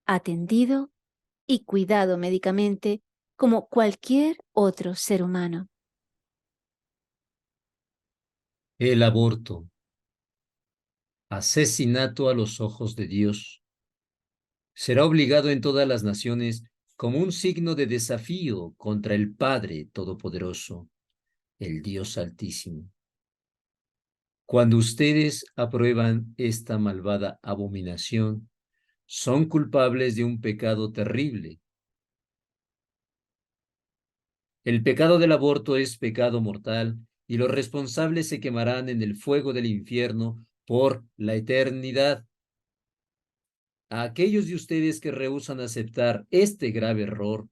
Speaker 1: atendido y cuidado médicamente como cualquier otro ser humano.
Speaker 2: El aborto, asesinato a los ojos de Dios, será obligado en todas las naciones como un signo de desafío contra el Padre Todopoderoso, el Dios Altísimo. Cuando ustedes aprueban esta malvada abominación, son culpables de un pecado terrible. El pecado del aborto es pecado mortal y los responsables se quemarán en el fuego del infierno por la eternidad. A aquellos de ustedes que rehúsan aceptar este grave error,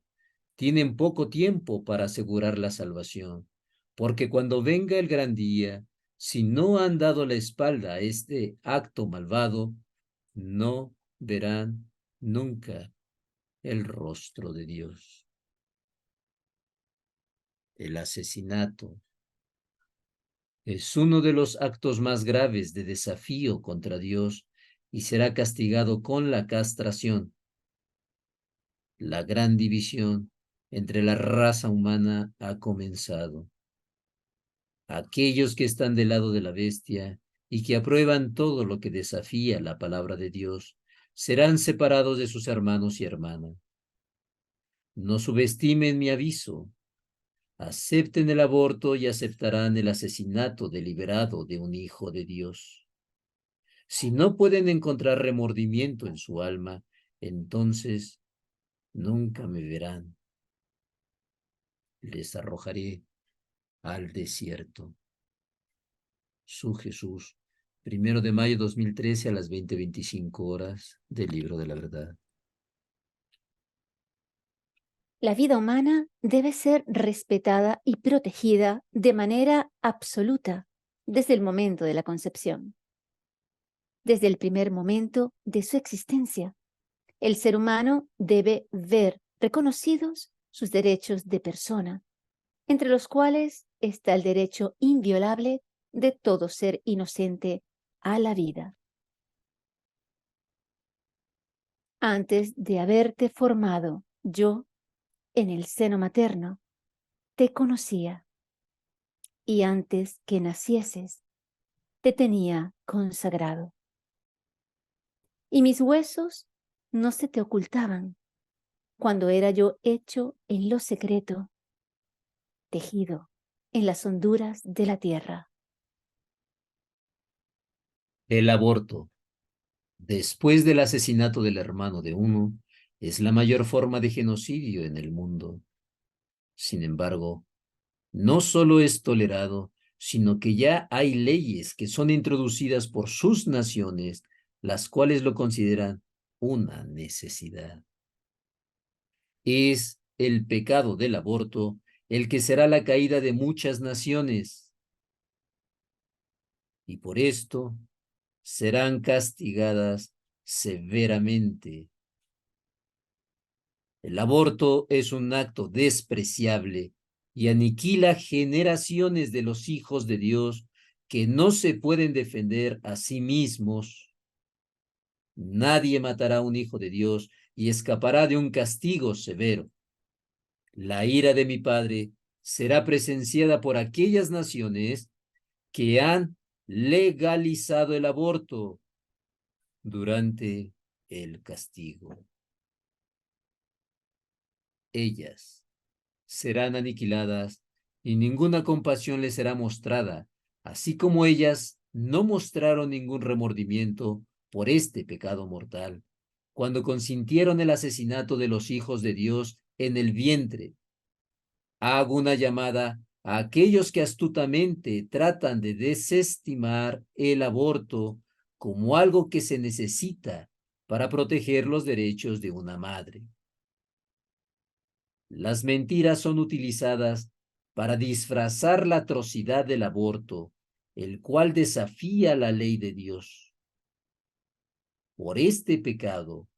Speaker 2: tienen poco tiempo para asegurar la salvación, porque cuando venga el gran día, si no han dado la espalda a este acto malvado, no verán nunca el rostro de Dios. El asesinato es uno de los actos más graves de desafío contra Dios y será castigado con la castración. La gran división entre la raza humana ha comenzado. Aquellos que están del lado de la bestia y que aprueban todo lo que desafía la palabra de Dios serán separados de sus hermanos y hermanas. No subestimen mi aviso. Acepten el aborto y aceptarán el asesinato deliberado de un hijo de Dios. Si no pueden encontrar remordimiento en su alma, entonces nunca me verán. Les arrojaré al desierto. Su Jesús, 1 de mayo 2013 a las 20:25 horas del Libro de la Verdad.
Speaker 1: La vida humana debe ser respetada y protegida de manera absoluta desde el momento de la concepción. Desde el primer momento de su existencia, el ser humano debe ver reconocidos sus derechos de persona, entre los cuales está el derecho inviolable de todo ser inocente a la vida. Antes de haberte formado, yo, en el seno materno, te conocía, y antes que nacieses, te tenía consagrado. Y mis huesos no se te ocultaban cuando era yo hecho en lo secreto, tejido en las honduras de la tierra.
Speaker 2: El aborto, después del asesinato del hermano de uno, es la mayor forma de genocidio en el mundo. Sin embargo, no solo es tolerado, sino que ya hay leyes que son introducidas por sus naciones, las cuales lo consideran una necesidad. Es el pecado del aborto el que será la caída de muchas naciones. y por esto serán castigadas severamente. El aborto es un acto despreciable y aniquila generaciones de los hijos de Dios que no se pueden defender a sí mismos. Nadie matará a un hijo de Dios y escapará de un castigo severo. La ira de mi Padre será presenciada por aquellas naciones que han legalizado el aborto durante el castigo. Ellas serán aniquiladas y ninguna compasión les será mostrada, así como ellas no mostraron ningún remordimiento por este pecado mortal, cuando consintieron el asesinato de los hijos de Dios en el vientre. Hago una llamada a aquellos que astutamente tratan de desestimar el aborto como algo que se necesita para proteger los derechos de una madre. Las mentiras son utilizadas para disfrazar la atrocidad del aborto, el cual desafía la ley de Dios. Por este pecado,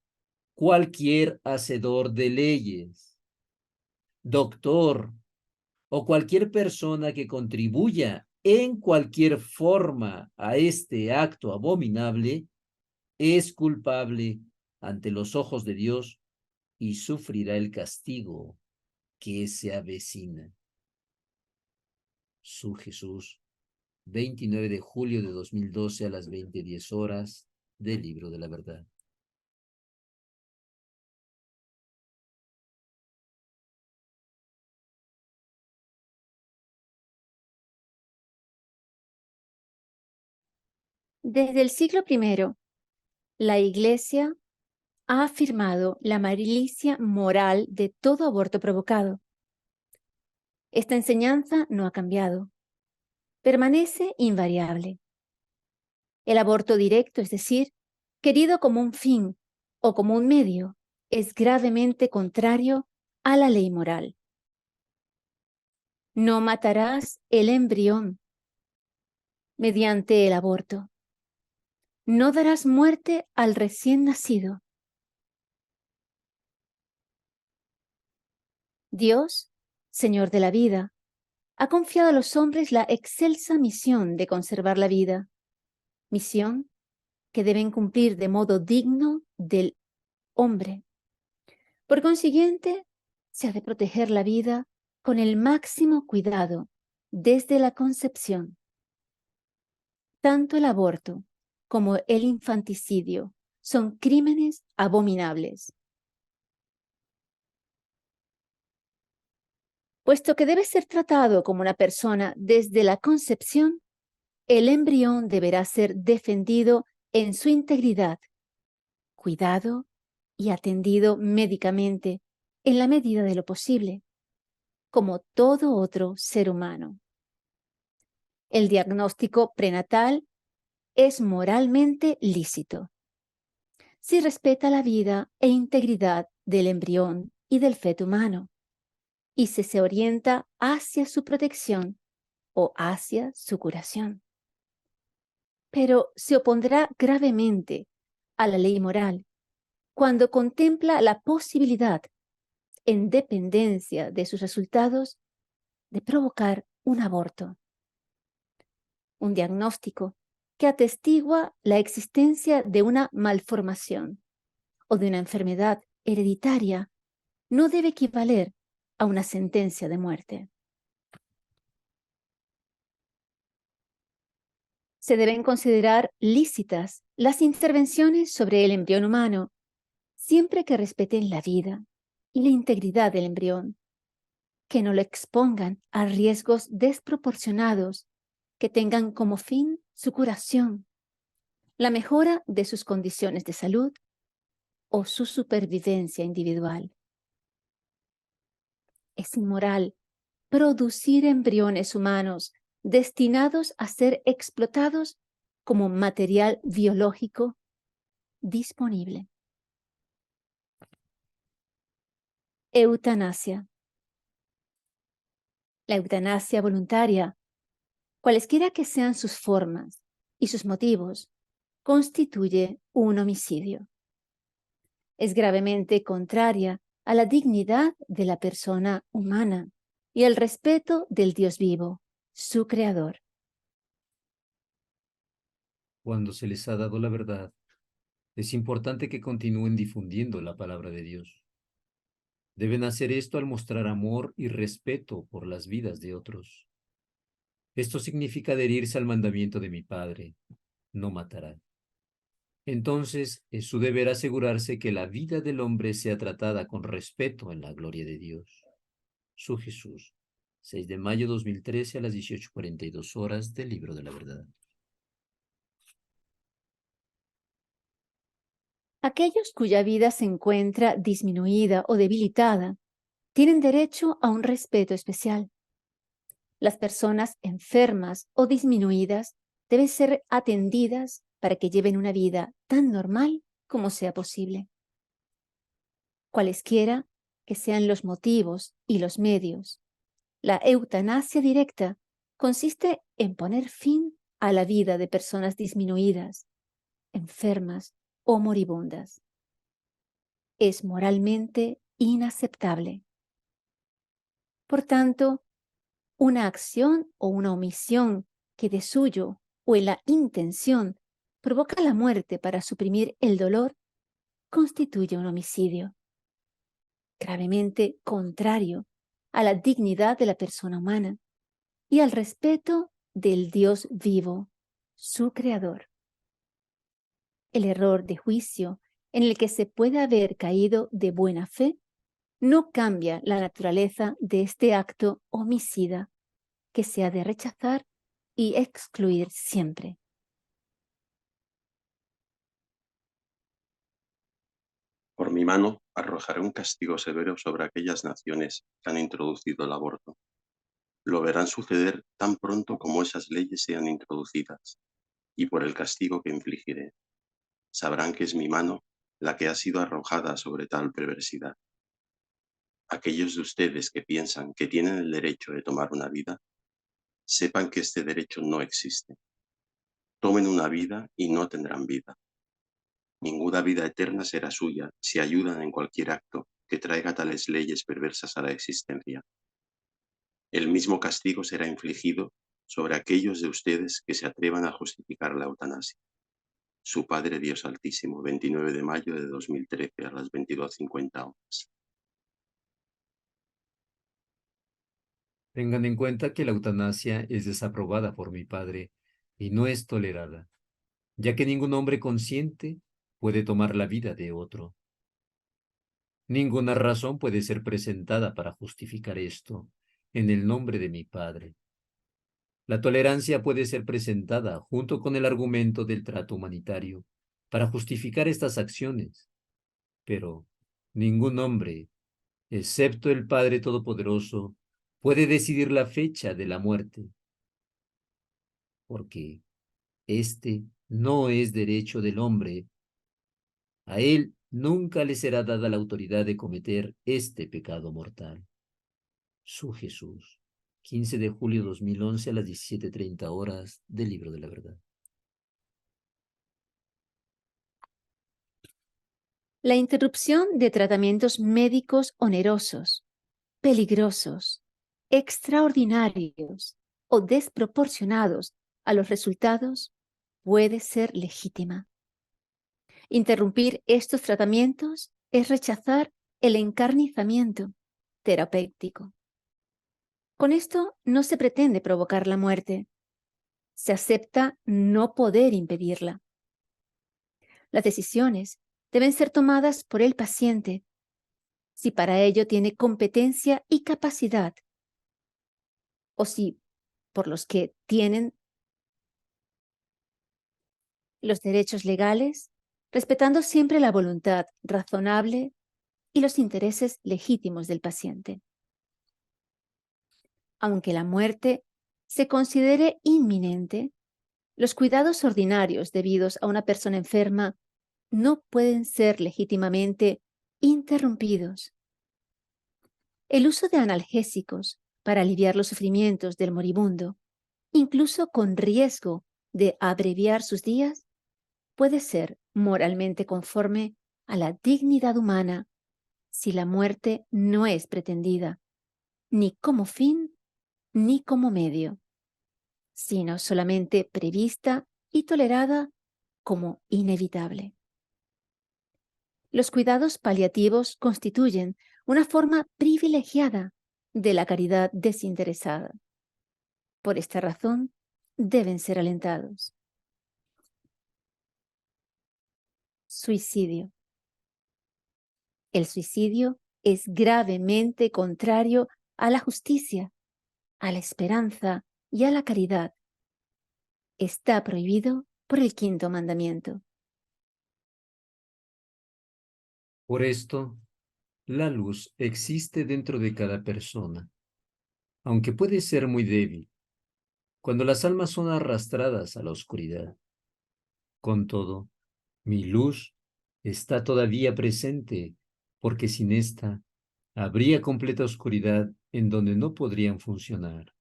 Speaker 2: cualquier hacedor de leyes, doctor o cualquier persona que contribuya en cualquier forma a este acto abominable es culpable ante los ojos de Dios y sufrirá el castigo que se avecina. Su Jesús, 29 de julio de 2012 a las 20:10 del Libro de la Verdad.
Speaker 1: Desde el siglo I, la Iglesia ha afirmado la malicia moral de todo aborto provocado. Esta enseñanza no ha cambiado, permanece invariable. El aborto directo, es decir, querido como un fin o como un medio, es gravemente contrario a la ley moral. No matarás el embrión mediante el aborto. No darás muerte al recién nacido. Dios, Señor de la vida, ha confiado a los hombres la excelsa misión de conservar la vida, misión que deben cumplir de modo digno del hombre. Por consiguiente, se ha de proteger la vida con el máximo cuidado desde la concepción. Tanto el aborto como el infanticidio son crímenes abominables. Puesto que debe ser tratado como una persona desde la concepción, el embrión deberá ser defendido en su integridad, cuidado y atendido médicamente en la medida de lo posible, como todo otro ser humano. El diagnóstico prenatal es moralmente lícito si respeta la vida e integridad del embrión y del feto humano y si se orienta hacia su protección o hacia su curación. Pero se opondrá gravemente a la ley moral cuando contempla la posibilidad, en dependencia de sus resultados, de provocar un aborto. Un diagnóstico que atestigua la existencia de una malformación o de una enfermedad hereditaria no debe equivaler a una sentencia de muerte. Se deben considerar lícitas las intervenciones sobre el embrión humano, siempre que respeten la vida y la integridad del embrión, que no lo expongan a riesgos desproporcionados, que tengan como fin su curación, la mejora de sus condiciones de salud o su supervivencia individual. Es inmoral producir embriones humanos destinados a ser explotados como material biológico disponible. Eutanasia. La eutanasia voluntaria, cualesquiera que sean sus formas y sus motivos, constituye un homicidio. Es gravemente contraria a la dignidad de la persona humana y al respeto del Dios vivo, su creador.
Speaker 2: Cuando se les ha dado la verdad, es importante que continúen difundiendo la palabra de Dios. Deben hacer esto al mostrar amor y respeto por las vidas de otros. Esto significa adherirse al mandamiento de mi Padre: no matará. Entonces, es su deber asegurarse que la vida del hombre sea tratada con respeto en la gloria de Dios. Su Jesús, 6 de mayo 2013 a las 18:42 del Libro de la Verdad.
Speaker 1: Aquellos cuya vida se encuentra disminuida o debilitada tienen derecho a un respeto especial. Las personas enfermas o disminuidas deben ser atendidas para que lleven una vida tan normal como sea posible. Cualesquiera que sean los motivos y los medios, la eutanasia directa consiste en poner fin a la vida de personas disminuidas, enfermas o moribundas. Es moralmente inaceptable. Por tanto, una acción o una omisión que de suyo o en la intención provoca la muerte para suprimir el dolor constituye un homicidio, gravemente contrario a la dignidad de la persona humana y al respeto del Dios vivo, su creador. El error de juicio en el que se puede haber caído de buena fe no cambia la naturaleza de este acto homicida que se ha de rechazar y excluir siempre.
Speaker 3: Por mi mano arrojaré un castigo severo sobre aquellas naciones que han introducido el aborto. Lo verán suceder tan pronto como esas leyes sean introducidas, y por el castigo que infligiré, sabrán que es mi mano la que ha sido arrojada sobre tal perversidad. Aquellos de ustedes que piensan que tienen el derecho de tomar una vida, sepan que este derecho no existe. Tomen una vida y no tendrán vida. Ninguna vida eterna será suya si ayudan en cualquier acto que traiga tales leyes perversas a la existencia. El mismo castigo será infligido sobre aquellos de ustedes que se atrevan a justificar la eutanasia. Su Padre Dios Altísimo, 29 de mayo de 2013 a las 22:50 horas.
Speaker 2: Tengan en cuenta que la eutanasia es desaprobada por mi Padre y no es tolerada, ya que ningún hombre consciente puede tomar la vida de otro. Ninguna razón puede ser presentada para justificar esto en el nombre de mi Padre. La tolerancia puede ser presentada junto con el argumento del trato humanitario para justificar estas acciones, pero ningún hombre, excepto el Padre Todopoderoso, puede decidir la fecha de la muerte, porque este no es derecho del hombre. A él nunca le será dada la autoridad de cometer este pecado mortal. Su Jesús, 15 de julio 2011 a las 17:30 horas del Libro de la Verdad.
Speaker 1: La interrupción de tratamientos médicos onerosos, peligrosos, extraordinarios o desproporcionados a los resultados puede ser legítima. Interrumpir estos tratamientos es rechazar el encarnizamiento terapéutico. Con esto no se pretende provocar la muerte. Se acepta no poder impedirla. Las decisiones deben ser tomadas por el paciente, si para ello tiene competencia y capacidad, o si por los que tienen los derechos legales, respetando siempre la voluntad razonable y los intereses legítimos del paciente. Aunque la muerte se considere inminente, los cuidados ordinarios debidos a una persona enferma no pueden ser legítimamente interrumpidos. El uso de analgésicos para aliviar los sufrimientos del moribundo, incluso con riesgo de abreviar sus días puede ser moralmente conforme a la dignidad humana si la muerte no es pretendida, ni como fin ni como medio, sino solamente prevista y tolerada como inevitable. Los cuidados paliativos constituyen una forma privilegiada de la caridad desinteresada. Por esta razón, deben ser alentados. Suicidio. El suicidio es gravemente contrario a la justicia, a la esperanza y a la caridad. Está prohibido por el 5º mandamiento.
Speaker 2: Por esto, la luz existe dentro de cada persona, aunque puede ser muy débil, cuando las almas son arrastradas a la oscuridad. Con todo, mi luz está todavía presente, porque sin esta habría completa oscuridad en donde no podrían funcionar.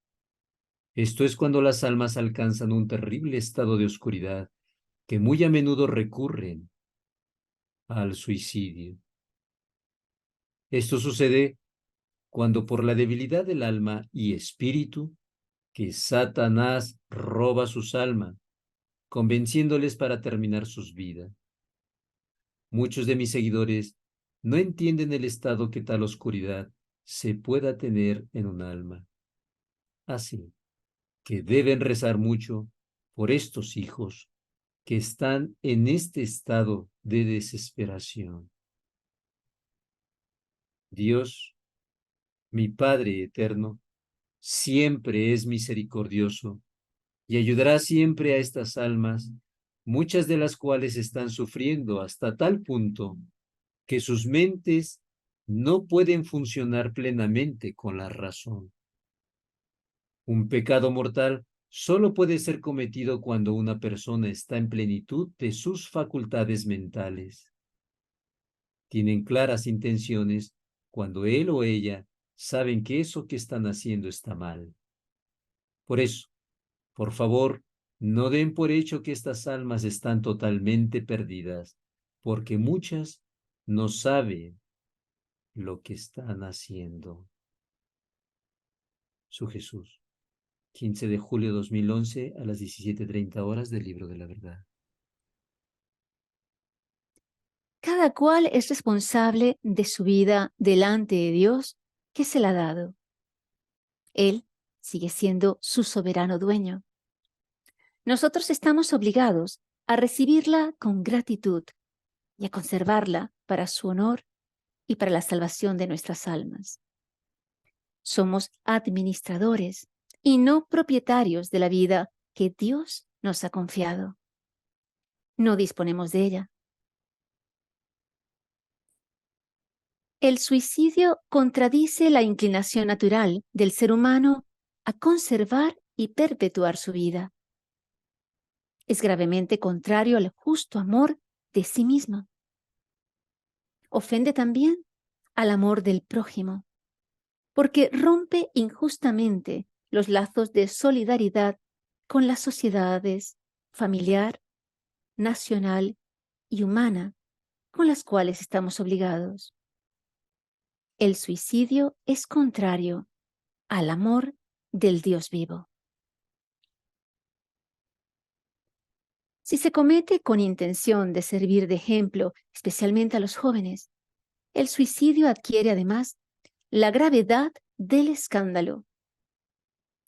Speaker 2: Esto es cuando las almas alcanzan un terrible estado de oscuridad que muy a menudo recurren al suicidio. Esto sucede cuando por la debilidad del alma y espíritu, que Satanás roba sus almas, convenciéndoles para terminar sus vidas. Muchos de mis seguidores no entienden el estado que tal oscuridad se pueda tener en un alma. Así que deben rezar mucho por estos hijos que están en este estado de desesperación. Dios, mi Padre eterno, siempre es misericordioso y ayudará siempre a estas almas, muchas de las cuales están sufriendo hasta tal punto que sus mentes no pueden funcionar plenamente con la razón. Un pecado mortal solo puede ser cometido cuando una persona está en plenitud de sus facultades mentales. Tienen claras intenciones cuando él o ella saben que eso que están haciendo está mal. Por eso, por favor, no den por hecho que estas almas están totalmente perdidas, porque muchas no saben lo que están haciendo. Su Jesús, 15 de julio de 2011 a las 17:30 horas del Libro de la Verdad.
Speaker 1: Cada cual es responsable de su vida delante de Dios que se la ha dado. Él sigue siendo su soberano dueño. Nosotros estamos obligados a recibirla con gratitud y a conservarla para su honor y para la salvación de nuestras almas. Somos administradores y no propietarios de la vida que Dios nos ha confiado. No disponemos de ella. El suicidio contradice la inclinación natural del ser humano a conservar y perpetuar su vida. Es gravemente contrario al justo amor de sí mismo. Ofende también al amor del prójimo, porque rompe injustamente los lazos de solidaridad con las sociedades familiar, nacional y humana con las cuales estamos obligados. El suicidio es contrario al amor del Dios vivo. Si se comete con intención de servir de ejemplo, especialmente a los jóvenes, el suicidio adquiere además la gravedad del escándalo.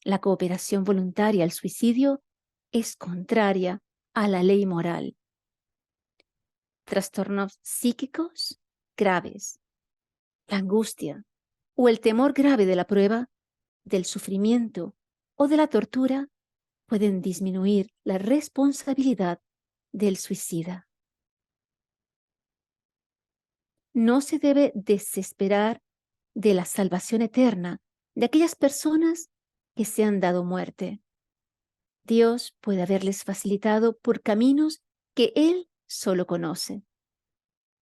Speaker 1: La cooperación voluntaria al suicidio es contraria a la ley moral. Trastornos psíquicos graves, la angustia o el temor grave de la prueba, del sufrimiento o de la tortura pueden disminuir la responsabilidad del suicida. No se debe desesperar de la salvación eterna de aquellas personas que se han dado muerte. Dios puede haberles facilitado por caminos que Él solo conoce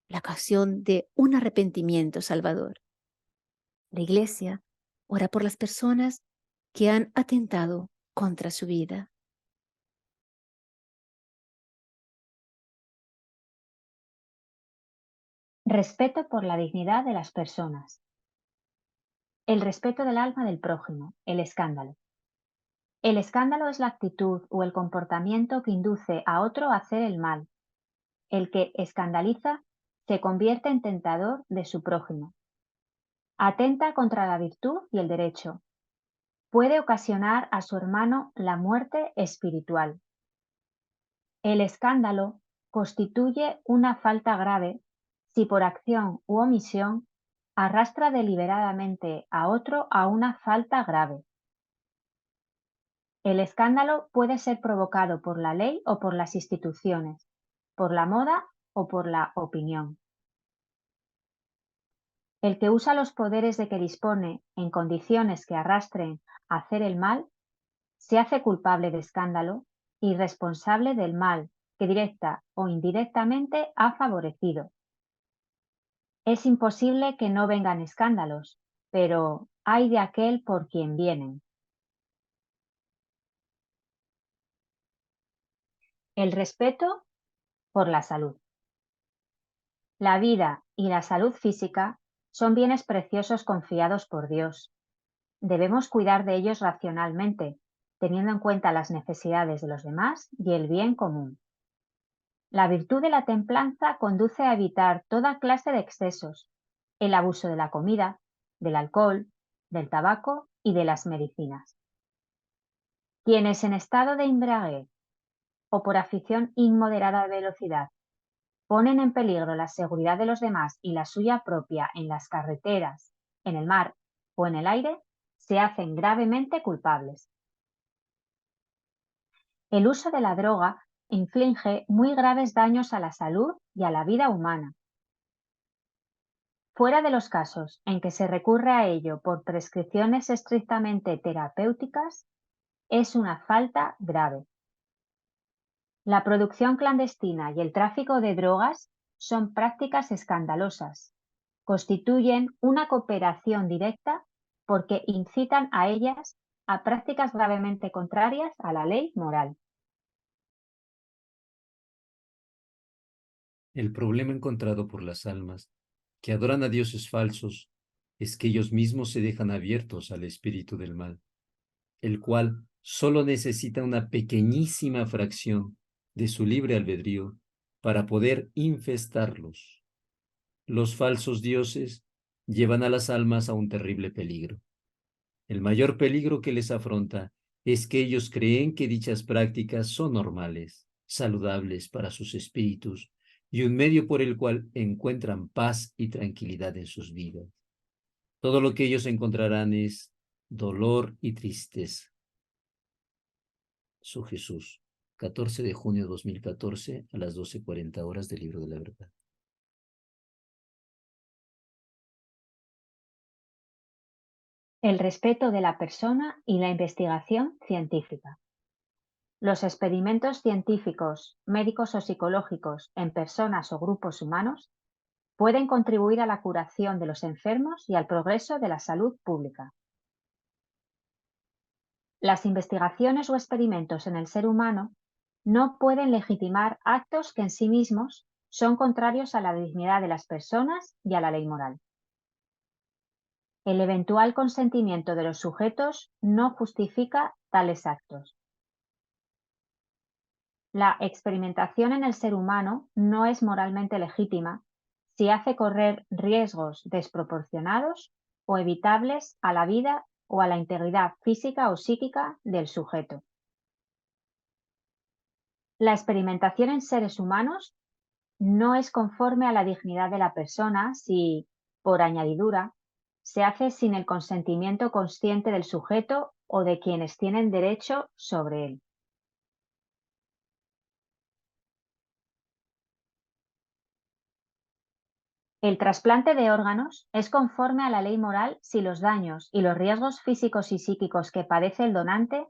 Speaker 1: la ocasión de un arrepentimiento salvador. La Iglesia ora por las personas que han atentado contra su vida.
Speaker 4: Respeto por la dignidad de las personas. El respeto del alma del prójimo, el escándalo. El escándalo es la actitud o el comportamiento que induce a otro a hacer el mal. El que escandaliza se convierte en tentador de su prójimo. Atenta contra la virtud y el derecho. Puede ocasionar a su hermano la muerte espiritual. El escándalo constituye una falta grave si por acción u omisión arrastra deliberadamente a otro a una falta grave. El escándalo puede ser provocado por la ley o por las instituciones, por la moda o por la opinión. El que usa los poderes de que dispone en condiciones que arrastren a hacer el mal, se hace culpable de escándalo y responsable del mal que directa o indirectamente ha favorecido. Es imposible que no vengan escándalos, pero ay de aquel por quien vienen. El respeto por la salud. La vida y la salud física son bienes preciosos confiados por Dios. Debemos cuidar de ellos racionalmente, teniendo en cuenta las necesidades de los demás y el bien común. La virtud de la templanza conduce a evitar toda clase de excesos, el abuso de la comida, del alcohol, del tabaco y de las medicinas. Quienes en estado de embriaguez o por afición inmoderada de velocidad ponen en peligro la seguridad de los demás y la suya propia en las carreteras, en el mar o en el aire, se hacen gravemente culpables. El uso de la droga inflige muy graves daños a la salud y a la vida humana. Fuera de los casos en que se recurre a ello por prescripciones estrictamente terapéuticas, es una falta grave. La producción clandestina y el tráfico de drogas son prácticas escandalosas. Constituyen una cooperación directa porque incitan a ellas a prácticas gravemente contrarias a la ley moral.
Speaker 2: El problema encontrado por las almas que adoran a dioses falsos es que ellos mismos se dejan abiertos al espíritu del mal, el cual solo necesita una pequeñísima fracción de su libre albedrío para poder infestarlos. Los falsos dioses llevan a las almas a un terrible peligro. El mayor peligro que les afronta es que ellos creen que dichas prácticas son normales, saludables para sus espíritus y un medio por el cual encuentran paz y tranquilidad en sus vidas. Todo lo que ellos encontrarán es dolor y tristeza. Su Jesús, 14 de junio de 2014 a las 12:40 horas del Libro de la Verdad.
Speaker 4: El respeto de la persona y la investigación científica. Los experimentos científicos, médicos o psicológicos en personas o grupos humanos pueden contribuir a la curación de los enfermos y al progreso de la salud pública. Las investigaciones o experimentos en el ser humano no pueden legitimar actos que en sí mismos son contrarios a la dignidad de las personas y a la ley moral. El eventual consentimiento de los sujetos no justifica tales actos. La experimentación en el ser humano no es moralmente legítima si hace correr riesgos desproporcionados o evitables a la vida o a la integridad física o psíquica del sujeto. La experimentación en seres humanos no es conforme a la dignidad de la persona si, por añadidura, se hace sin el consentimiento consciente del sujeto o de quienes tienen derecho sobre él. El trasplante de órganos es conforme a la ley moral si los daños y los riesgos físicos y psíquicos que padece el donante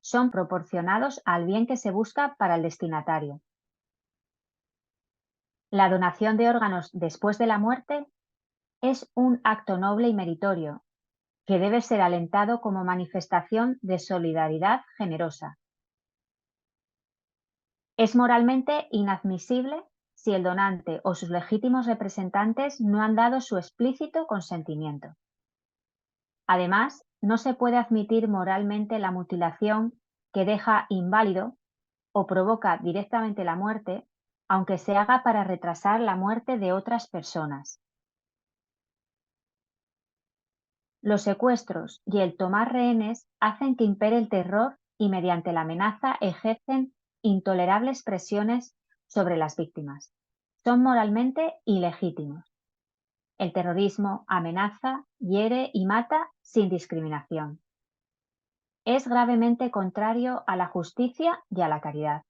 Speaker 4: son proporcionados al bien que se busca para el destinatario. La donación de órganos después de la muerte es un acto noble y meritorio, que debe ser alentado como manifestación de solidaridad generosa. Es moralmente inadmisible si el donante o sus legítimos representantes no han dado su explícito consentimiento. Además, no se puede admitir moralmente la mutilación que deja inválido o provoca directamente la muerte, aunque se haga para retrasar la muerte de otras personas. Los secuestros y el tomar rehenes hacen que impere el terror y mediante la amenaza ejercen intolerables presiones sobre las víctimas. Son moralmente ilegítimos. El terrorismo amenaza, hiere y mata sin discriminación. Es gravemente contrario a la justicia y a la caridad.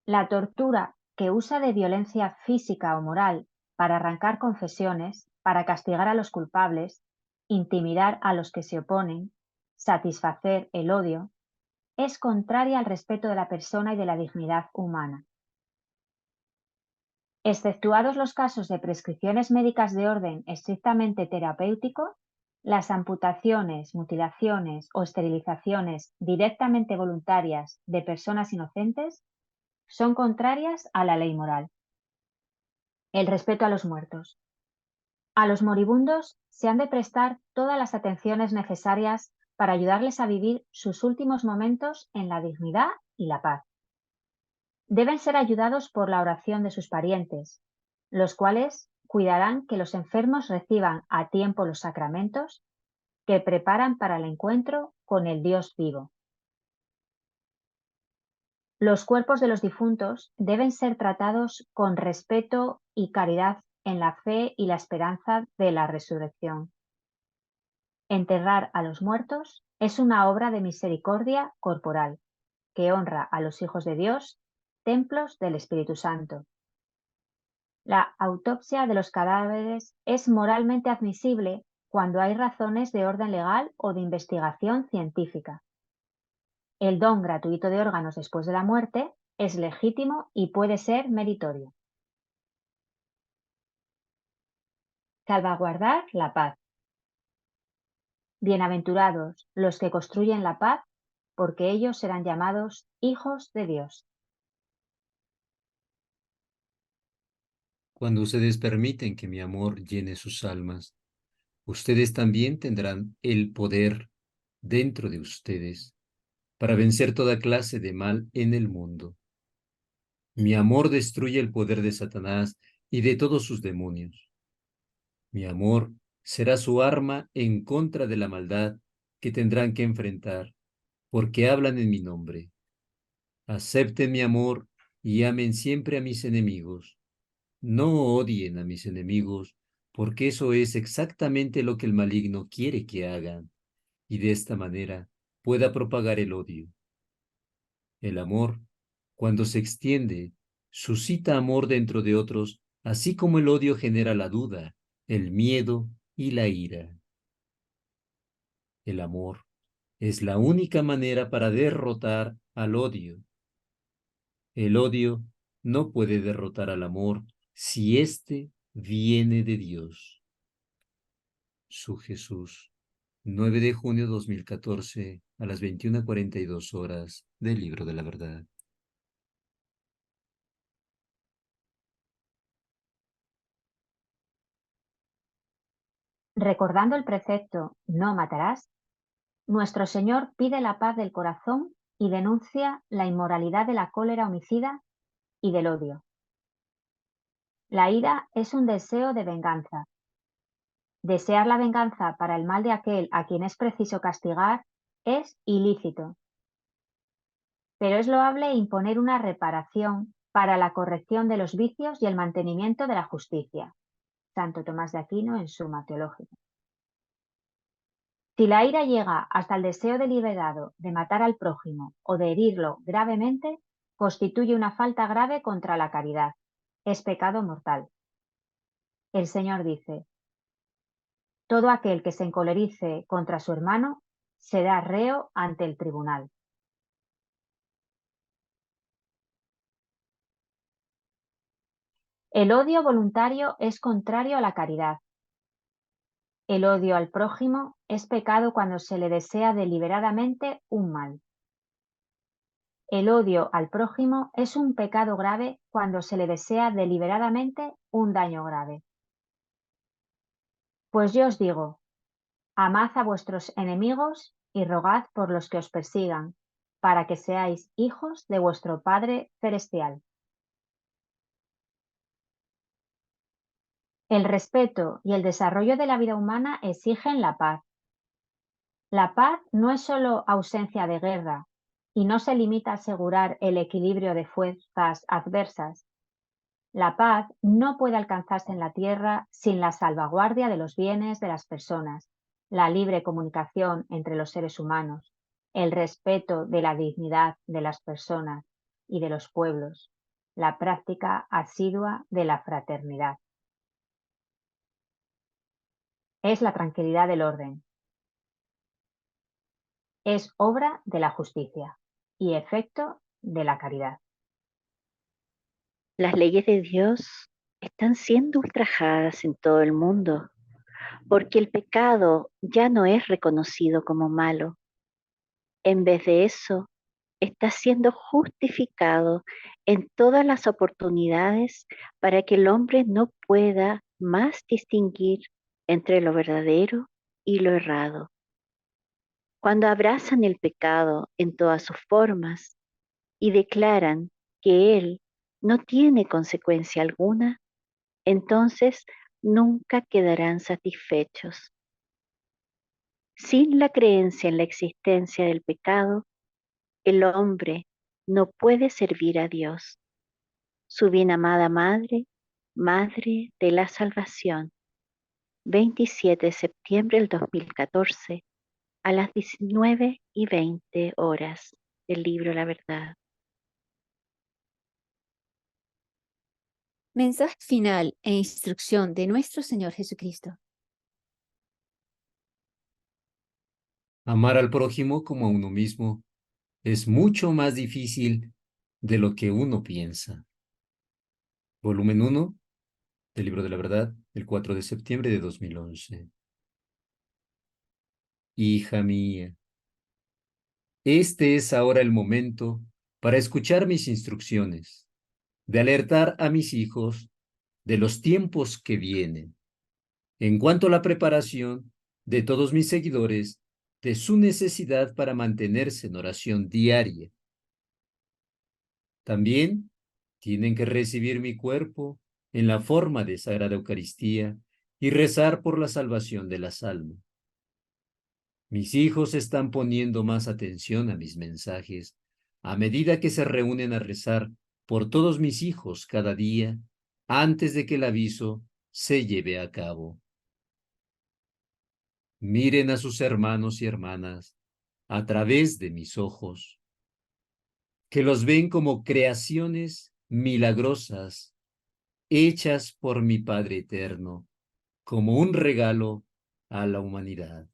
Speaker 4: La tortura que usa de violencia física o moral para arrancar confesiones, para castigar a los culpables, intimidar a los que se oponen, satisfacer el odio, es contraria al respeto de la persona y de la dignidad humana. Exceptuados los casos de prescripciones médicas de orden estrictamente terapéutico, las amputaciones, mutilaciones o esterilizaciones directamente voluntarias de personas inocentes son contrarias a la ley moral. El respeto a los muertos. A los moribundos se han de prestar todas las atenciones necesarias para ayudarles a vivir sus últimos momentos en la dignidad y la paz. Deben ser ayudados por la oración de sus parientes, los cuales cuidarán que los enfermos reciban a tiempo los sacramentos que preparan para el encuentro con el Dios vivo. Los cuerpos de los difuntos deben ser tratados con respeto y caridad en la fe y la esperanza de la resurrección. Enterrar a los muertos es una obra de misericordia corporal que honra a los hijos de Dios, templos del Espíritu Santo. La autopsia de los cadáveres es moralmente admisible cuando hay razones de orden legal o de investigación científica. El don gratuito de órganos después de la muerte es legítimo y puede ser meritorio. Salvaguardar la paz. Bienaventurados los que construyen la paz, porque ellos serán llamados hijos de Dios.
Speaker 2: Cuando ustedes permiten que mi amor llene sus almas, ustedes también tendrán el poder dentro de ustedes para vencer toda clase de mal en el mundo. Mi amor destruye el poder de Satanás y de todos sus demonios. Mi amor será su arma en contra de la maldad que tendrán que enfrentar, porque hablan en mi nombre. Acepten mi amor y amen siempre a mis enemigos. No odien a mis enemigos, porque eso es exactamente lo que el maligno quiere que hagan, y de esta manera pueda propagar el odio. El amor, cuando se extiende, suscita amor dentro de otros, así como el odio genera la duda, el miedo y la ira. El amor es la única manera para derrotar al odio. El odio no puede derrotar al amor si éste viene de Dios. Su Jesús, 9 de junio 2014, a las 21:42 del Libro de la Verdad.
Speaker 4: Recordando el precepto "no matarás", nuestro Señor pide la paz del corazón y denuncia la inmoralidad de la cólera homicida y del odio. La ira es un deseo de venganza. Desear la venganza para el mal de aquel a quien es preciso castigar es ilícito. Pero es loable imponer una reparación para la corrección de los vicios y el mantenimiento de la justicia. Santo Tomás de Aquino en Suma Teológica. Si la ira llega hasta el deseo deliberado de matar al prójimo o de herirlo gravemente, constituye una falta grave contra la caridad. Es pecado mortal. El Señor dice: todo aquel que se encolerice contra su hermano será reo ante el tribunal. El odio voluntario es contrario a la caridad. El odio al prójimo es pecado cuando se le desea deliberadamente un mal. El odio al prójimo es un pecado grave cuando se le desea deliberadamente un daño grave. Pues yo os digo, amad a vuestros enemigos y rogad por los que os persigan, para que seáis hijos de vuestro Padre Celestial. El respeto y el desarrollo de la vida humana exigen la paz. La paz no es solo ausencia de guerra y no se limita a asegurar el equilibrio de fuerzas adversas. La paz no puede alcanzarse en la tierra sin la salvaguardia de los bienes de las personas, la libre comunicación entre los seres humanos, el respeto de la dignidad de las personas y de los pueblos, la práctica asidua de la fraternidad. Es la tranquilidad del orden. Es obra de la justicia y efecto de la caridad.
Speaker 6: Las leyes de Dios están siendo ultrajadas en todo el mundo, porque el pecado ya no es reconocido como malo. En vez de eso, está siendo justificado en todas las oportunidades para que el hombre no pueda más distinguir entre lo verdadero y lo errado. Cuando abrazan el pecado en todas sus formas y declaran que él no tiene consecuencia alguna, entonces nunca quedarán satisfechos. Sin la creencia en la existencia del pecado, el hombre no puede servir a Dios, su bien amada Madre, Madre de la Salvación. 27 de septiembre del 2014, a las 19:20 del libro La Verdad.
Speaker 1: Mensaje final e instrucción de nuestro Señor Jesucristo.
Speaker 2: Amar al prójimo como a uno mismo es mucho más difícil de lo que uno piensa. Volumen 1 del Libro de la Verdad, el 4 de septiembre de 2011. Hija mía, este es ahora el momento para escuchar mis instrucciones, de alertar a mis hijos de los tiempos que vienen, en cuanto a la preparación de todos mis seguidores de su necesidad para mantenerse en oración diaria. También tienen que recibir mi cuerpo en la forma de Sagrada Eucaristía y rezar por la salvación de las almas. Mis hijos están poniendo más atención a mis mensajes a medida que se reúnen a rezar por todos mis hijos cada día antes de que el aviso se lleve a cabo. Miren a sus hermanos y hermanas a través de mis ojos, que los ven como creaciones milagrosas hechas por mi Padre Eterno, como un regalo a la humanidad.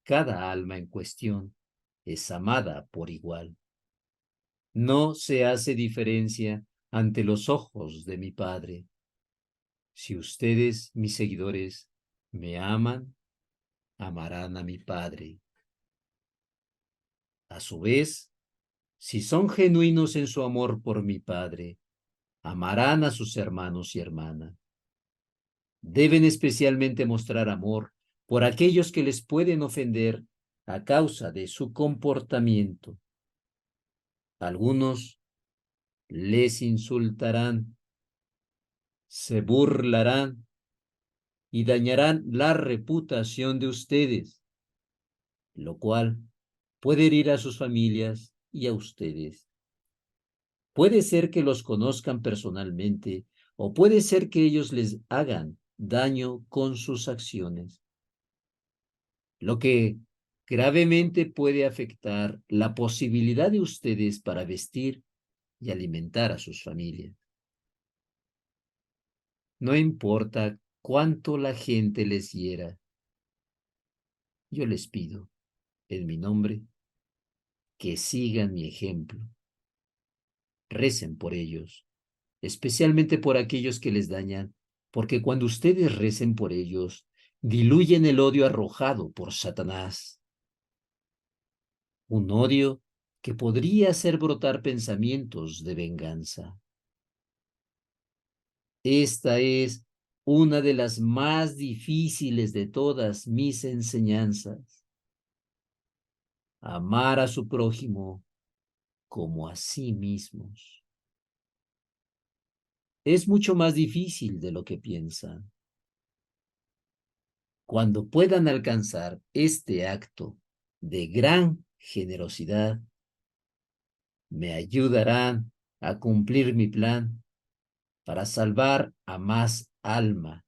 Speaker 2: Cada alma en cuestión es amada por igual. No se hace diferencia ante los ojos de mi Padre. Si ustedes, mis seguidores, me aman, amarán a mi Padre. A su vez, si son genuinos en su amor por mi Padre, amarán a sus hermanos y hermanas. Deben especialmente mostrar amor por aquellos que les pueden ofender a causa de su comportamiento. Algunos les insultarán, se burlarán y dañarán la reputación de ustedes, lo cual puede herir a sus familias y a ustedes. Puede ser que los conozcan personalmente o puede ser que ellos les hagan daño con sus acciones, lo que gravemente puede afectar la posibilidad de ustedes para vestir y alimentar a sus familias. No importa cuánto la gente les hiera, yo les pido, en mi nombre, que sigan mi ejemplo. Recen por ellos, especialmente por aquellos que les dañan, porque cuando ustedes recen por ellos, diluyen el odio arrojado por Satanás. Un odio que podría hacer brotar pensamientos de venganza. Esta es una de las más difíciles de todas mis enseñanzas. Amar a su prójimo como a sí mismos. Es mucho más difícil de lo que piensan. Cuando puedan alcanzar este acto de gran generosidad, me ayudarán a cumplir mi plan para salvar a más almas.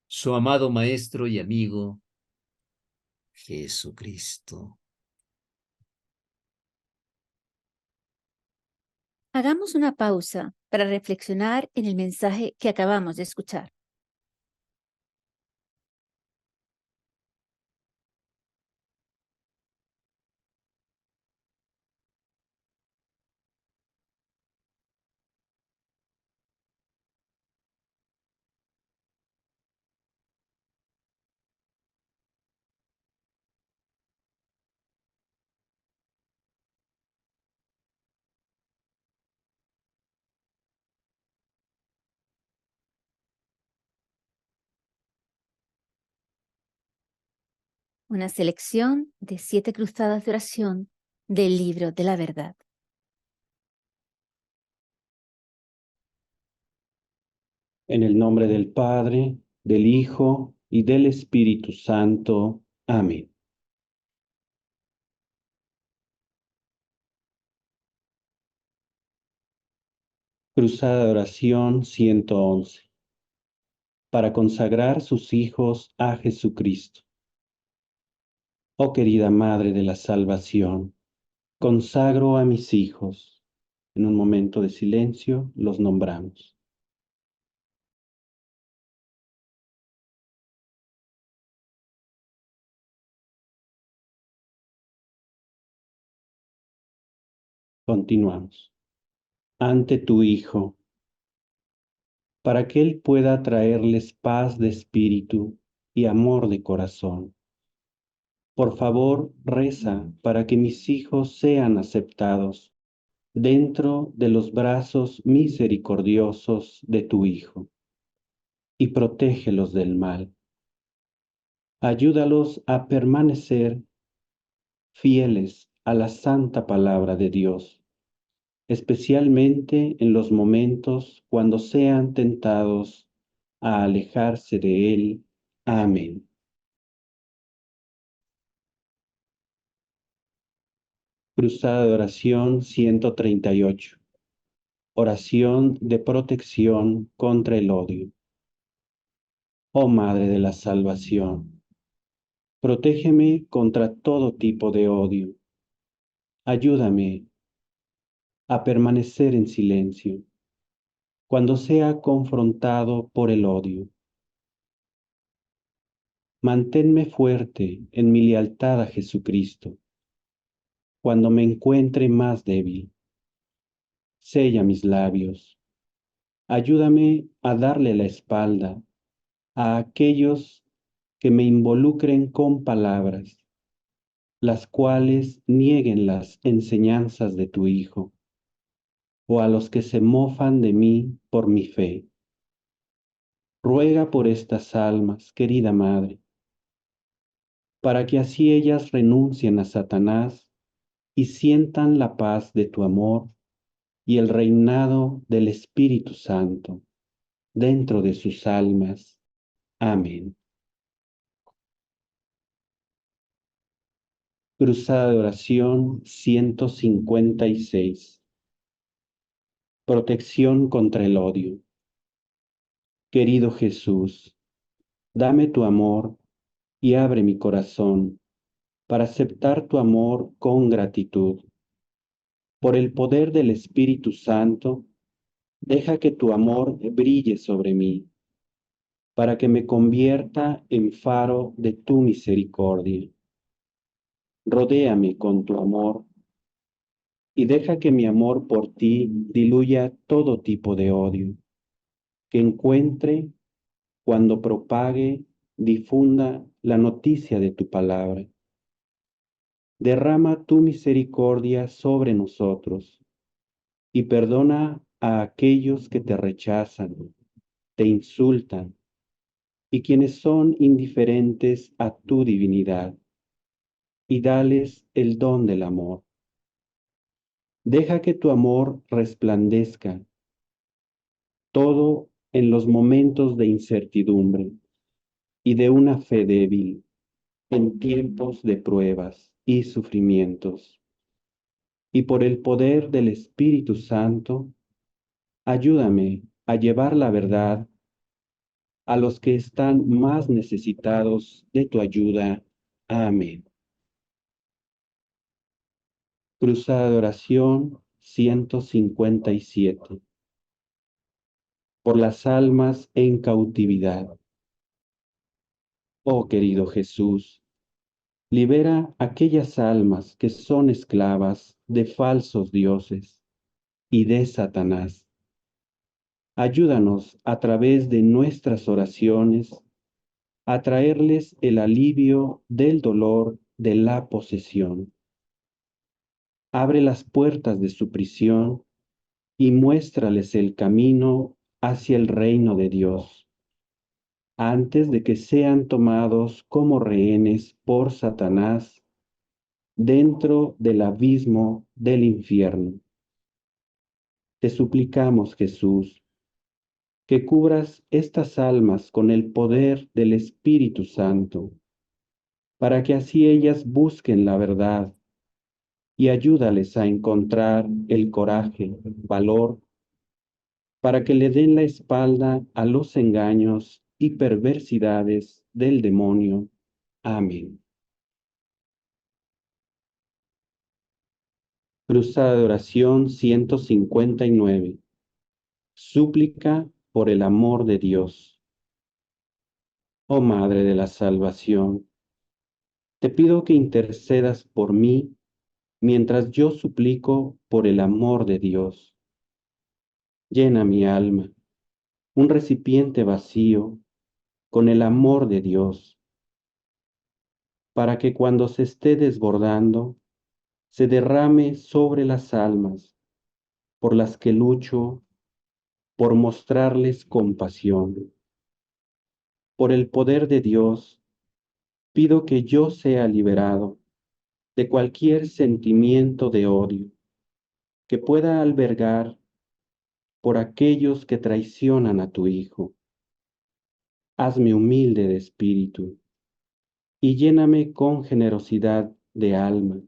Speaker 2: Su amado Maestro y amigo, Jesucristo.
Speaker 1: Hagamos una pausa para reflexionar en el mensaje que acabamos de escuchar. Una selección de 7 cruzadas de oración del Libro de la Verdad.
Speaker 7: En el nombre del Padre, del Hijo y del Espíritu Santo. Amén. Cruzada de oración 111. Para consagrar sus hijos a Jesucristo. Oh querida Madre de la Salvación, consagro a mis hijos. En un momento de silencio los nombramos. Continuamos. Ante tu Hijo, para que Él pueda traerles paz de espíritu y amor de corazón. Por favor, reza para que mis hijos sean aceptados dentro de los brazos misericordiosos de tu Hijo, y protégelos del mal. Ayúdalos a permanecer fieles a la santa palabra de Dios, especialmente en los momentos cuando sean tentados a alejarse de Él. Amén. Cruzada de oración 138. Oración de protección contra el odio. Oh Madre de la Salvación, protégeme contra todo tipo de odio. Ayúdame a permanecer en silencio cuando sea confrontado por el odio. Manténme fuerte en mi lealtad a Jesucristo cuando me encuentre más débil. Sella mis labios. Ayúdame a darle la espalda a aquellos que me involucren con palabras, las cuales nieguen las enseñanzas de tu Hijo, o a los que se mofan de mí por mi fe. Ruega por estas almas, querida Madre, para que así ellas renuncien a Satanás y sientan la paz de tu amor y el reinado del Espíritu Santo dentro de sus almas. Amén. Cruzada de oración 156. Protección contra el odio. Querido Jesús, dame tu amor y abre mi corazón para aceptar tu amor con gratitud. Por el poder del Espíritu Santo, deja que tu amor brille sobre mí, para que me convierta en faro de tu misericordia. Rodéame con tu amor y deja que mi amor por ti diluya todo tipo de odio, que encuentre cuando propague, difunda la noticia de tu palabra. Derrama tu misericordia sobre nosotros y perdona a aquellos que te rechazan, te insultan y quienes son indiferentes a tu divinidad, y dales el don del amor. Deja que tu amor resplandezca todo en los momentos de incertidumbre y de una fe débil en tiempos de pruebas y sufrimientos. Y por el poder del Espíritu Santo, ayúdame a llevar la verdad a los que están más necesitados de tu ayuda. Amén. Cruzada de oración 157. Por las almas en cautividad. Oh querido Jesús, libera aquellas almas que son esclavas de falsos dioses y de Satanás. Ayúdanos a través de nuestras oraciones a traerles el alivio del dolor de la posesión. Abre las puertas de su prisión y muéstrales el camino hacia el reino de Dios, antes de que sean tomados como rehenes por Satanás dentro del abismo del infierno. Te suplicamos, Jesús, que cubras estas almas con el poder del Espíritu Santo, para que así ellas busquen la verdad, y ayúdales a encontrar el coraje, valor, para que le den la espalda a los engaños y perversidades del demonio. Amén. Cruzada de oración 159. Súplica por el amor de Dios. Oh Madre de la Salvación, te pido que intercedas por mí mientras yo suplico por el amor de Dios. Llena mi alma, un recipiente vacío, con el amor de Dios, para que cuando se esté desbordando, se derrame sobre las almas por las que lucho, por mostrarles compasión. Por el poder de Dios, pido que yo sea liberado de cualquier sentimiento de odio que pueda albergar por aquellos que traicionan a tu Hijo. Hazme humilde de espíritu y lléname con generosidad de alma,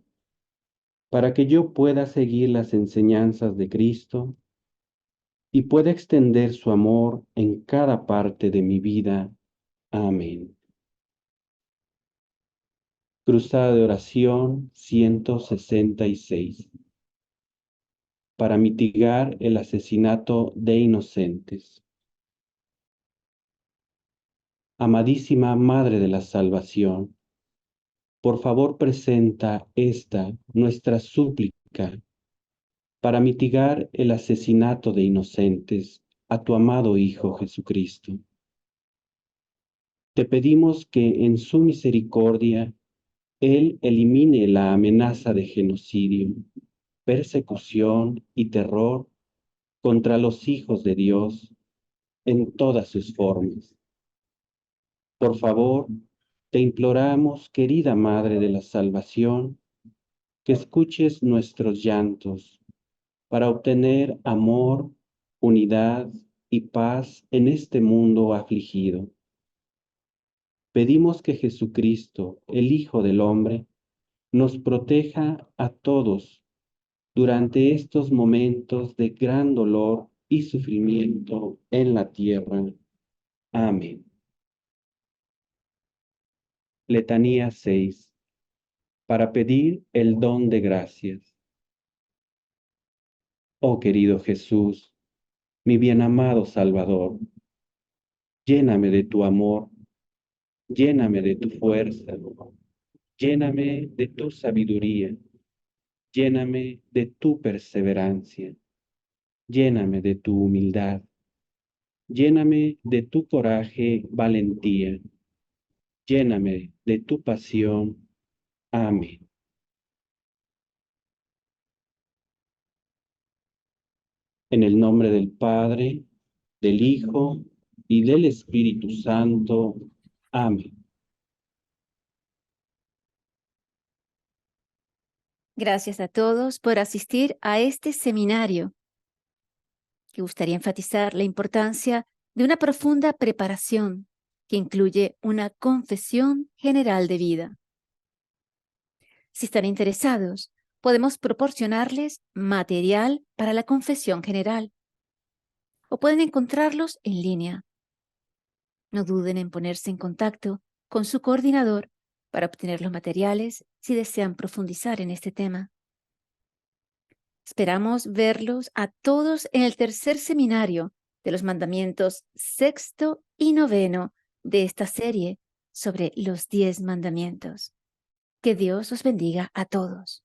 Speaker 7: para que yo pueda seguir las enseñanzas de Cristo y pueda extender su amor en cada parte de mi vida. Amén. Cruzada de oración 166. Para mitigar el asesinato de inocentes. Amadísima Madre de la Salvación, por favor presenta esta nuestra súplica para mitigar el asesinato de inocentes a tu amado Hijo Jesucristo. Te pedimos que en su misericordia Él elimine la amenaza de genocidio, persecución y terror contra los hijos de Dios en todas sus formas. Por favor, te imploramos, querida Madre de la Salvación, que escuches nuestros llantos para obtener amor, unidad y paz en este mundo afligido. Pedimos que Jesucristo, el Hijo del Hombre, nos proteja a todos durante estos momentos de gran dolor y sufrimiento en la tierra. Amén. Letanía 6. Para pedir el don de gracias. Oh querido Jesús, mi bien amado Salvador, lléname de tu amor, lléname de tu fuerza, lléname de tu sabiduría, lléname de tu perseverancia, lléname de tu humildad, lléname de tu coraje, valentía, lléname de tu pasión. Amén. En el nombre del Padre, del Hijo y del Espíritu Santo. Amén.
Speaker 1: Gracias a todos por asistir a este seminario, que gustaría enfatizar la importancia de una profunda preparación que incluye una confesión general de vida. Si están interesados, podemos proporcionarles material para la confesión general o pueden encontrarlos en línea. No duden en ponerse en contacto con su coordinador para obtener los materiales si desean profundizar en este tema. Esperamos verlos a todos en el tercer seminario de los mandamientos 6º y 9º de esta serie sobre los 10 mandamientos. Que Dios os bendiga a todos.